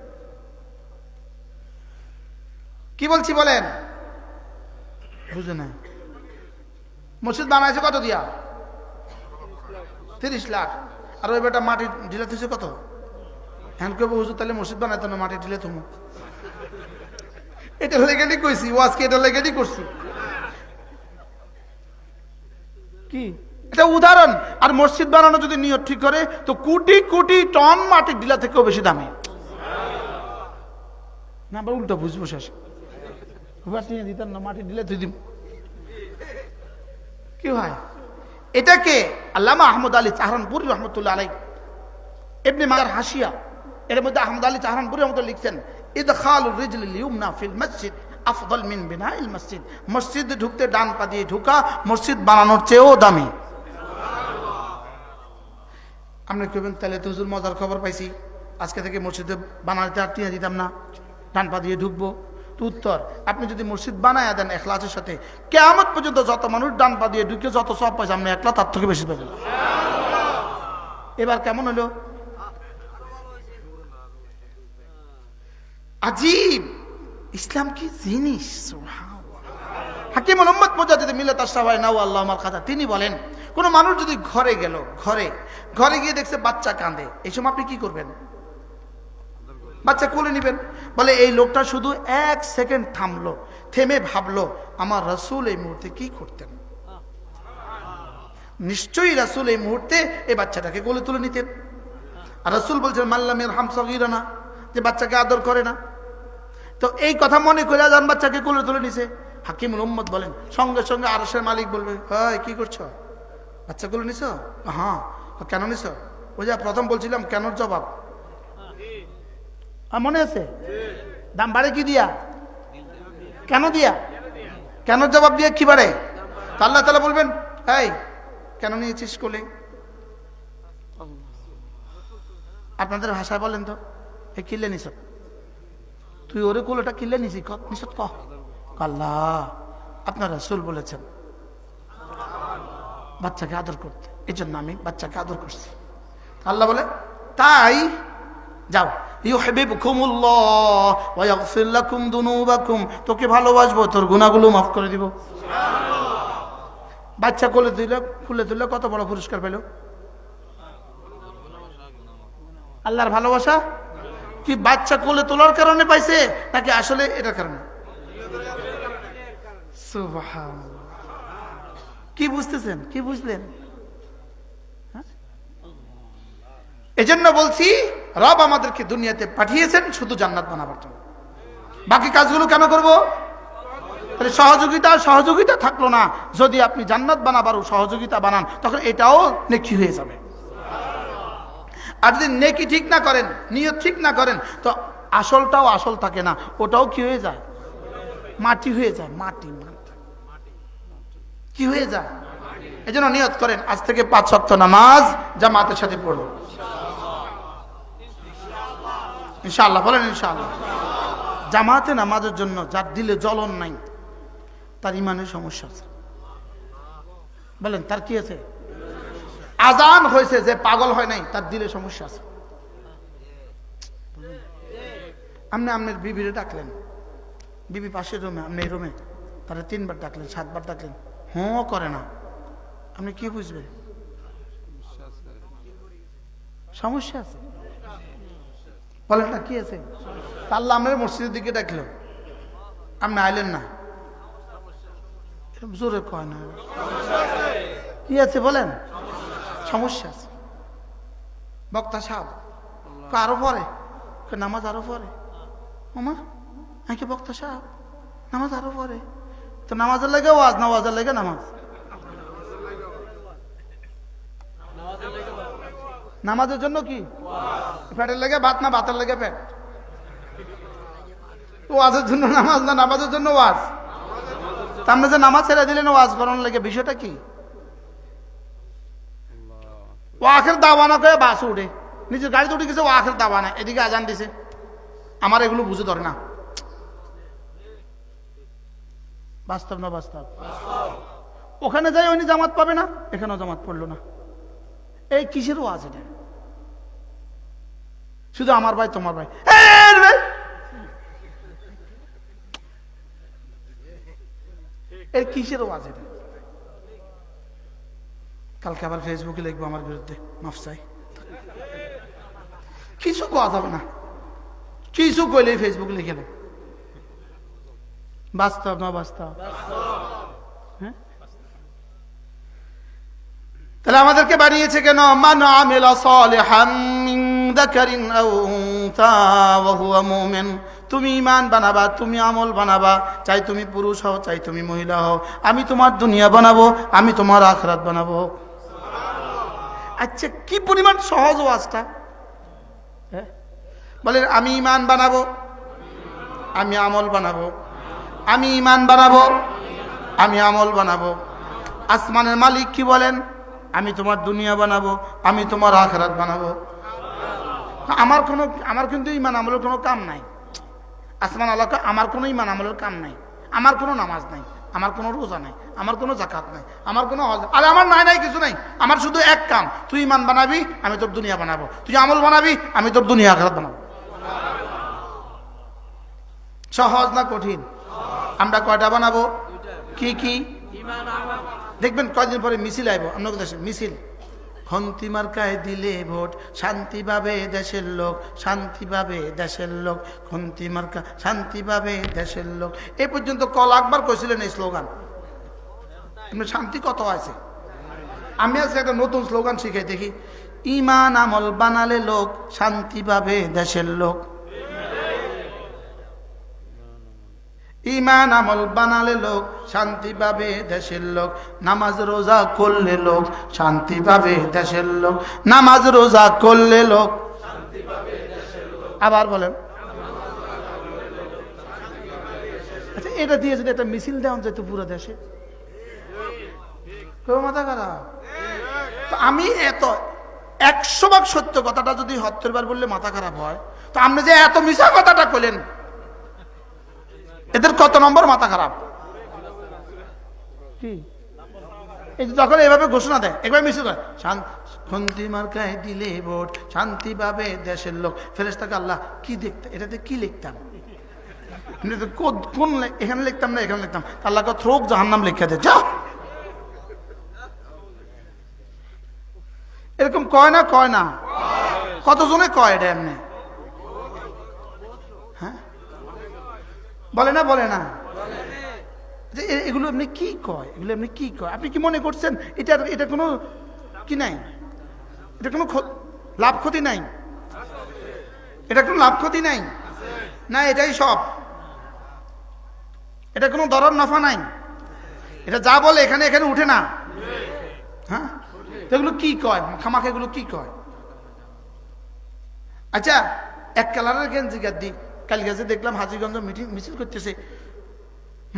কি বলছি বলেন? বুঝে না? মসজিদ বানাইছে কত দিয়া? 30 লাখ। আর ওই বেটা মাটি ঢিলা দিছে কত? হ্যান কবে হুজুর তাহলে মসজিদ বানাইতো না, মাটি ঢিলে তুমি। এটা লেগেই কইছি, ওয়াজকে এটা লেগেই করছি। কি এটা উদাহরণ। আর মসজিদ বানানো যদি নিয়ত ঠিক করে তো কোটি কোটি টন মাটির ঢিলা থেকেও বেশি দামি না। আবার উল্টা বুঝবো শেষ দিতাম না, মাটির ঢিলা তুই দিব কি হয়? এটাকে আল্লামা আহমদ আলী চাহরানপুরি রহমতুল্লাহ আলাইহি ইবনে মাজার হাসিয়া এর মধ্যে আহমদ আলী চাহরানপুরি রহমতুল্লাহ লিখছেন, ইদখালুর রিজলিল ইউমনা ফিল মসজিদ আফদল মিন বিনাইল মসজিদ। মসজিদে ঢুকতে ডান পা দিয়ে ঢুকা মসজিদ বানানোর চেয়েও দামি। আপনি কইবেন তাহলে তো হুজুর মজার খবর পাইছি, আজকে থেকে মসজিদে বানাতে আর টিয়া দিতাম না, ডান পা দিয়ে ঢুকবো। তো উত্তর, আপনি যদি মসজিদ বানায়া দেন ইখলাসের সাথে, কিয়ামত পর্যন্ত যত মানুষ ডান পা দিয়ে ঢুকে যত সওয়াব পাইছে আপনি একলা তার থেকে বেশি পাবেন। এবার কেমন হলো? আজীব ইসলাম কি জিনিস! হাকিম মুহাম্মদ মুজাদ্দিদ মিল্লাত আশরাফাই নাও আল্লাহ আমার কথা, তিনি বলেন, কোন মানুষ যদি ঘরে গেল, ঘরে গিয়ে দেখছে বাচ্চা কাঁদে, এই সময় আপনি কি করবেন? বাচ্চা কোলে নিবেন। বলে এই লোকটা শুধু 1 সেকেন্ড থামলো, থেমে ভাবলো আমার রাসূল এই মুহূর্তে কি করতেন। নিশ্চয়ই রাসূল এই মুহূর্তে এই বাচ্চাটাকে কোলে তুলে নিতেন। আর রাসূল বলছেন মাল্লাম ইয়ারহাম সগীরানা, যে বাচ্চাকে আদর করে না। তো এই কথা মনে করে যান বাচ্চাকে কোলে তুলে নিছে। হাকিমুল উম্মত বলেন, সঙ্গে সঙ্গে আরশের মালিক বলবে, হয় কি করছো? বাচ্চা কোলে নিছো? হ্যাঁ। কেন নিছো? ওই যে প্রথম বলছিলাম কেনর জবাব মনে আছে? দাম বাড়ে কি দিয়া? কেন দিয়া? কেনর জবাব দিয়ে কি বাড়ে? আল্লাহ তাআলা বলবেন, এই কেন নিয়েছিস কোলে? আপনাদের ভাষায় বলেন তো, এই কিলে নিছ? তুই ওরে কোলেটা কিলে নিছি নিছত কহ? আল্লাহ আপনার রাসূল বলেছেন বাচ্চাকে আদর করতে, এই জন্য আমি বাচ্চাকে আদর করছি। আল্লাহ বলে তাই যাও, ইউহিব্বুকুমুল্লাহ ওয়া ইয়াগফির লাকুম যুনুবাকুম, তোকে ভালোবাসবো, তোর গুনাহগুলো মাফ করে দিব। বাচ্চা কোলে তুলে কত বড় পুরস্কার পেল? আল্লাহর ভালোবাসা কি বাচ্চা কোলে তোলার কারণে পাইছে নাকি আসলে এটার কারণে? সুবহানাল্লাহ। কি বুঝতেছেন? কি বুঝলেন? এজন্য বলছি, রব আমাদেরকে দুনিয়াতে পাঠিয়েছেন শুধু জান্নাত বানাবার জন্য। বাকি কাজগুলো কেন করব? তাহলে সহযোগিতা থাকলো না। যদি আপনি জান্নাত বানাবার সহযোগিতা বানান তখন এটাও নেকি হয়ে যাবে। আর যদি নেকি ঠিক না করেন, নিয়ত ঠিক না করেন, তো আসলটাও আসল থাকে না, ওটাও কি হয়ে যায়? মাটি হয়ে যায়। মাটি কি হয়ে যায়? এই জন্য নিয়ত করেন, আজ থেকে 5 ওয়াক্ত নামাজ জামাতের সাথে পড়ব। ইনশাআল্লাহ বলেন ইনশাআল্লাহ। জামাতে নামাজের জন্য যার দিলে জ্বলন নাই, তার ইমানের সমস্যা আছে। বলেন তার কি আছে? আজান হয়েছে যে পাগল হয় নাই, তার দিলে সমস্যা আছে। আপনি আপনার বিবিরে ডাকলেন, বিবি পাশের রুমে, আপনি এই রুমে, তারা 3 বার ডাকলেন, 7 বার ডাকলেন, হ্যাঁ করে না, আপনি কি বুঝবেন? সমস্যা আছে। বলেন না কি আছে? আল্লাহ আপনার মসজিদের দিকে ডাকলো, আপনি আইলেন না, জোরে কয় না, কি আছে বলেন? সমস্যা আছে। বক্তা সাহেব আরো পরে, নামাজ আরো পরে, ওমা নাকি বক্তা সাহেব নামাজ আরো পরে, তো নামাজের লেগে ওয়াজ না ওয়াজের লেগে নামাজ? নামাজের জন্য কি পেটের লেগে ভাত না ভাতের লেগে পেট? ওয়াজের জন্য নামাজ না নামাজের জন্য ওয়াজ? আপনি যে নামাজ ছেড়ে দিলেন ওয়াজ করানোর লেগে, বিষয়টা কি? ও আখের দাওয়ানা করে বাস উঠে নিজের গাড়িতে উঠে গেছে, ও আখের দাওয়ানা, এদিকে আজান দিছে, আমার এগুলো বুঝে ধরে না। বাস্তব না বাস্তব? ওখানে যাই উনি জামাত পাবে না, এখানেও জামাত পড়লো না, এই কিসের ওয়াজ এটা? শুধু আমার ভাই তোমার ভাই, এর কিসের ওয়াজ এটা? কালকে আবার ফেসবুকে লিখবো আমার বিরুদ্ধে, মাফ চাই। কিছু কোয়া যাবে না, কিছু কইলেই ফেসবুকে লিখে দেয়। বাস্তব না বাস্তব? হ্যাঁ, তাহলে আমাদেরকে বানিয়েছে কেন? মান আমিলা সালিহান মিন যাকারিন আও উনসা ওয়া হুয়া মুমিন। তুমি ঈমান বানাবা, তুমি আমল বানাবা, চাই তুমি পুরুষ হও চাই তুমি মহিলা হও, আমি তোমার দুনিয়া বানাবো, আমি তোমার আখিরাত বানাবো। আচ্ছা কি পরিমাণ সহজ ওয়াজটা! হ্যাঁ বলেন, আমি ঈমান বানাবো, আমি আমল বানাবো, আমি ঈমান বানাবো, আমি আমল বানাবো। আসমানের মালিক কি বলেন? আমি তোমার দুনিয়া বানাবো, আমি তোমার আখিরাত বানাবো। আমার কিন্তু ঈমান আমলের কোনো কাম নাই। আসমান আল্লাহকে আমার কোনো ঈমান আমলের কাম নাই, আমার কোনো নামাজ নাই, আমার কোনো রোজা নাই, আমার কোনো যাকাত নাই, আমার কোনো হজ, আরে আমার নাই কিছু নাই। আমার শুধু এক কাম, তুই ঈমান বানাবি, আমি তোর দুনিয়া বানাবো, তুই আমল বানাবি, আমি তোর দুনিয়া আখিরাত বানাবো। সহজ না কঠিন? আমরা কয়টা বানাবো? কি কি? দেখবেন কয়দিন পরে মিছিল আইব আপনার দেশে, মিছিল, খন্তি মার্কায় দিলে ভোট, শান্তি পাবে দেশের লোক, শান্তি পাবে দেশের লোক, খন্তি মার্কা শান্তি পাবে দেশের লোক। এই পর্যন্ত কল আকবার কইছিলেন এই স্লোগান। শান্তি কত আছে? আমি আজকে একটা নতুন স্লোগান শিখাই দেখি, ঈমান আমল বানালে লোক, শান্তি পাবে দেশের লোক। ঈমান আমল বানালে লোক, শান্তি পাবে দেশের লোক। নামাজ রোজা করলে লোক, শান্তি পাবে দেশের লোক। নামাজ রোজা করলে লোক, আবার বলেন। আচ্ছা এটা দিয়ে যদি একটা মিছিল দেওয়া যেত পুরো দেশে, কেউ মাথা খারাপ? তো আমি এত 100 ভাগ সত্য কথাটা যদি 70 বার বললে মাথা খারাপ হয়, তো আপনি যে এত মিছা কথাটা কইলেন, এদের কত নম্বর মাথা খারাপ? কি এই যখন এভাবে ঘোষণা দেয়, একবার মিছিল করে, শান্তি মার্কায় দিলে ভোট, শান্তি পাবে দেশের লোক। ফেরেশতাকে আল্লাহ কি দেখতে, এটাতে কি লিখতাম? কোন এখানে লিখতাম না এখানে লিখতাম, আল্লাহকে থ্রোক জাহান্নাম লিখে দে, যাও। এরকম কয় না? কয় না? কতজনে কয় এটা এমনি? হ্যাঁ বলে না? বলে না? যে এগুলো এমনি কি কয়? এগুলো এমনি কি কয়? আপনি কি মনে করছেন এটা কোনো কি নাই? এটা কোনো লাভ ক্ষতি নাই? এটা কোনো লাভ ক্ষতি নাই না? এটাই সব? এটা কোনো দরদ নফা নাই? এটা যা বলে এখানে এখানে উঠে না? হ্যাঁ এগুলো কি কয়? খামাখা এগুলো কি কয়? আচ্ছা এক কালারের গেঞ্জি গাদ্দি কাল গেছে দেখলাম হাজিগঞ্জ মিছিল করতেছে,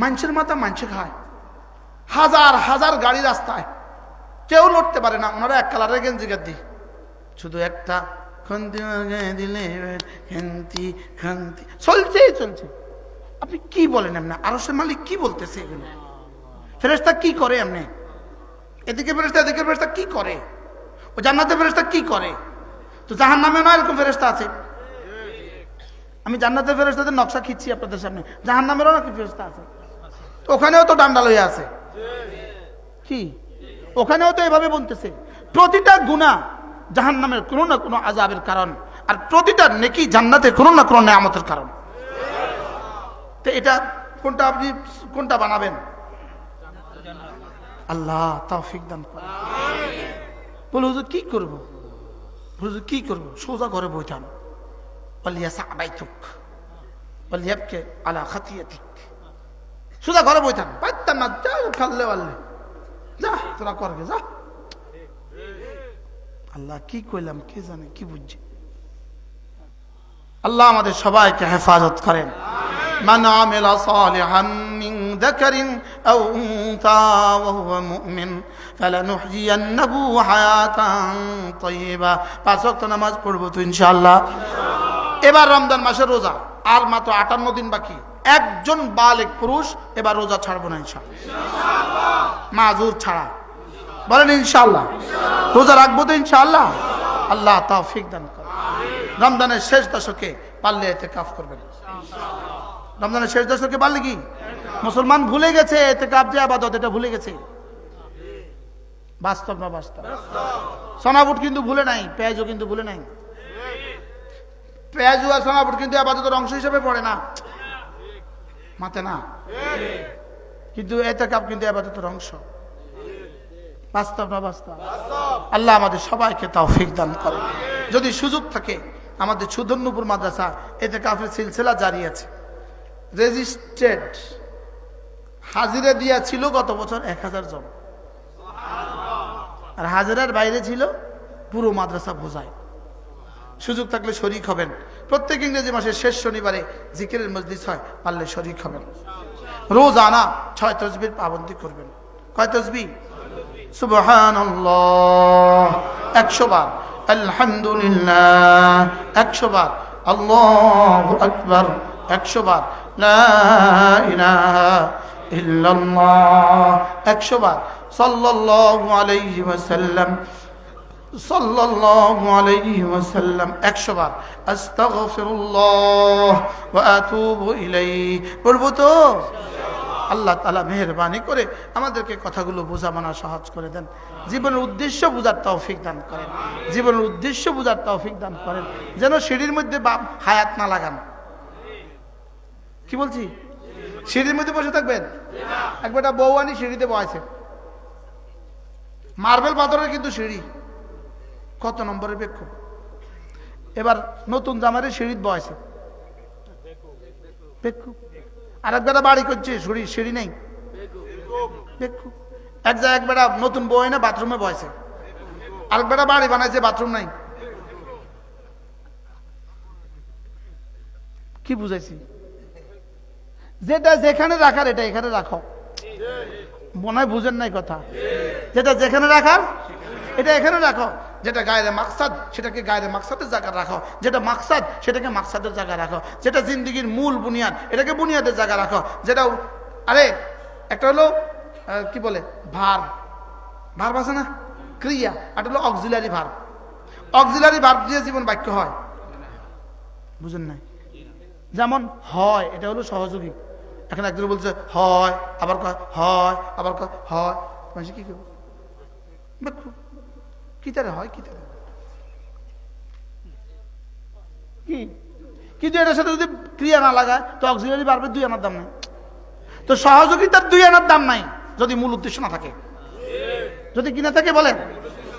মানুষের মাথা মানুষে খায়, হাজার হাজার গাড়ি রাস্তায়, কেউ লড়তে পারে না, ওনারা এক কালারের গেঞ্জি গাদ্দি, শুধু একটা খন্তি মাগে দিলে খান্তি খান্তি চলছে চলছে। আপনি কি বলেন? এমনি আরশের মালিক কি বলতেছে এগুলো? ফেরেশতা কি করে? এমনি এদিকে ফেরেশতা এদিকে ফেরেশতা কি করে? ও জান্নাতের ফেরেশতা কি করে? তো জাহান্নামে না এরকম ফেরেশতা আছে? আমি জান্নাতের ফেরেশতাদের নকশা খিচ্ছি আপনাদের সামনে, জাহান্নামেরও নাকি ফেরেশতা আছে? তো ওখানেও তো ডান্ডা লইয়া আছে। কি ওখানেও তো এভাবে বলতেছে প্রতিটা গুনাহ জাহান্নামের কোনো না কোনো আযাবের কারণ, আর প্রতিটা নেকি জান্নাতের কোনো না কোনো নিয়ামতের কারণ। তো এটা কোনটা আপনি কোনটা বানাবেন? আল্লাহ তৌফিক দান করেন। বলে হুজুর কি করব? হুজুর কি করব? সোজা ঘরে বইতাম, ওয়ালিয়াসাবাইতুক ওয়ালিয়াবকি আলা খাতিয়াতিক। সোজা ঘরে বইতাম, পারতাম না, খাল্লে ওয়াল্লে যা তোরা করবে যা। আল্লাহ কি কইলাম কে জানে, কি বুঝছি। আল্লাহ আমাদের সবাইকে হেফাজত করেন। মান আমিলা সালিহান মিন যাকারিন আও উনসা ওয়া হুয়া মুমিন ফালানুহয়িয়ান্নাহু হায়াতান তাইয়্যিবা। পাঁচ ওয়াক্ত নামাজ পড়ব তো ইনশাআল্লাহ। এবার রমজান মাসের রোজা আর মাত্র 58 দিন বাকি। একজন বালিগ পুরুষ এবার রোজা ছাড়বো না ইনশাআল্লাহ, মাযুর ছাড়া। বলেন ইনশাআল্লাহ। রোজা রাখবো তো ইনশাআল্লাহ। আল্লাহ তৌফিক দান করেন। রমজানের শেষ দশকে পারলে ইতিকাফ করবেন। রমজানের শেষ দশকে পারলে কি মুসলমান ভুলে গেছে ইতিকাফ যে ইবাদত, এটা ভুলে গেছে। বাস্তব না বাস্তব? সোনাবুট কিন্তু ভুলে নাই, পেঁয়াজও কিন্তু ভুলে নাই। পেঁয়াজু আর সোনাবুট কিন্তু ইবাদতের অংশ হিসেবে পড়ে না, মাতে না, কিন্তু ইতিকাফ কিন্তু ইবাদতের অংশ। বাস্তব না বাস্তব? আল্লাহ আমাদের সবাইকে তৌফিক দান করেন। যদি সুযোগ থাকে আমাদের সুধন্যপুর মাদ্রাসা ইতিকাফের সিলসিলা জারি আছে। রেজিস্ট্রেড হাজিরা দিয়া ছিল গত বছর 1000 জন, আর হাজিরার বাইরে ছিল পুরো মাদ্রাসা বোঝায়। সুযোগ থাকলে শরীক হবেন। প্রত্যেক ইংরেজি মাসের শেষ শনিবারে জিকিরের মজলিস হয়, পারলে শরীক হবেন। রোজানা 6 তাসবিহ পাবন্দি করবেন। কয় তাসবিহ? সুবহানাল্লাহ 100 বার, আলহামদুলিল্লাহ 100 বার, আল্লাহু আকবার 100 বার, লা ইলাহা ইল্লাল্লাহ 100 বার, সাল্লাল্লাহু আলাইহি ওয়াসাল্লাম সাল্লাল্লাহু আলাইহি ওয়াসাল্লাম 100 বার, আস্তাগফিরুল্লাহ ওয়া আতুবু ইলাইহি। বলবো তো? আল্লাহ তাআলা মেহেরবানি করে আমাদেরকে কথাগুলো বোঝা মানা সহজ করে দেন। জীবনের উদ্দেশ্য বুঝার তৌফিক দান করেন। জীবনের উদ্দেশ্য বুঝার তৌফিক দান করেন, যেন সিঁড়ির মধ্যে হায়াত না লাগান। কি বলছি? সিঁড়ির মধ্যে বসে থাকবেন? একবার বউ আনি সিঁড়িতে বসেছে, মার্বেল পাথরের কিন্তু সিঁড়ি, কত নম্বরের বেক্ষু। এবার নতুন জামারে সিঁড়িত বসেছে, বেক্ষু। আর এক বেটা বাড়ি করছে, সিঁড়ি নেই, বেক্ষু। এক জায়গায় এক বেটা নতুন বউ এনে বাথরুমে বসেছে, আরেক বেটা বাড়ি বানাইছে, বাথরুম নাই। কি বুঝাইছি? যেটা যেখানে রাখার এটা এখানে রাখো। মনে হয় বুঝেন নাই কথা। যেটা যেখানে রাখার এটা এখানে রাখো। যেটা গায়ের মাকসাদ সেটাকে গায়ের মাকসাদের জায়গায় রাখো। যেটা মাকসাদ সেটাকে মাকসাদের জায়গায় রাখো। যেটা জিন্দেগির মূল বুনিয়াদ এটাকে বুনিয়াদের জায়গায় রাখো। যেটা আরে একটা হলো কি বলে ভার্ব, ভার্ব আছে না, ক্রিয়া। আর হলো অক্সিলারি ভার্ব। অক্সিলারি ভার্ব দিয়ে জীবন বাক্য হয়, বুঝেন নাই? যেমন হয়, এটা হলো সহযোগী। এখন একজন বলছে হয়, আবার কয় হয়, আবার কয় হয়, মানুষ কি করবো? কি তারে হয়, কি তারে কি? কিন্তু এটার সাথে যদি ক্রিয়া না লাগায় তো অক্সিলারি ভার্বের 2 আনার দাম নাই। তো সহযোগিতার 2 আনার দাম নাই যদি মূল উদ্দেশ্য না থাকে। যদি কি না থাকে বলেন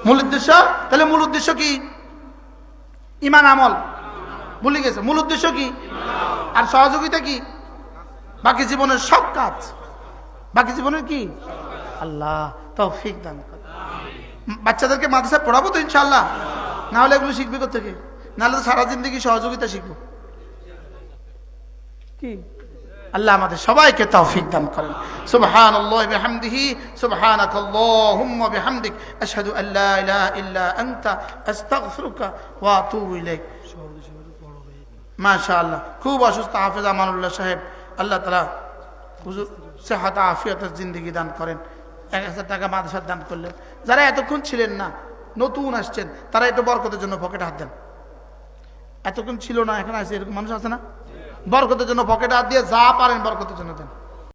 মূল উদ্দেশ্য, তাহলে মূল উদ্দেশ্য কি? ঈমান আমল। ভুলে গেছে মূল উদ্দেশ্য কি? আর সহযোগিতা কি? বাকি জীবনের সব কাজ। বাকি জীবনের কি? আল্লাহ তৌফিক দান করে। বাচ্চাদেরকে মাদ্রাসায় পড়াবো তো ইনশাআল্লাহ। না হলে এগুলো শিখবে কোথেকে? নাহলে তো সারা জিন্দগি সহযোগিতা শিখবো। কি আল্লাহ আমাদের সবাইকে তৌফিক দান করেন। সুবহানাল্লাহি বিহামদিহি সুবহানাকাল্লাহুম্মা বিহামদিক আশহাদু আল্লা ইলাহা ইল্লা আনতা আস্তাগফিরুকা ওয়া আতুবু ইলাইক। মাশাআল্লাহ, খুব অসুস্থ হাফেজ আমানুল্লাহ সাহেব, আল্লাহ তাআলা হুজুর সেহাত আফিয়াতের জিন্দেগি দান করেন। 1000 টাকা মাদ্রাসার দান করলেন। যারা এতক্ষণ ছিলেন না, নতুন আসছেন, তারা একটু বরকতের জন্য পকেটে হাত দেন। এতক্ষণ ছিল না, এখন আছে, এরকম মানুষ আছে না? বরকতের জন্য পকেটে হাত দিয়ে যা পারেন বরকতের জন্য দেন।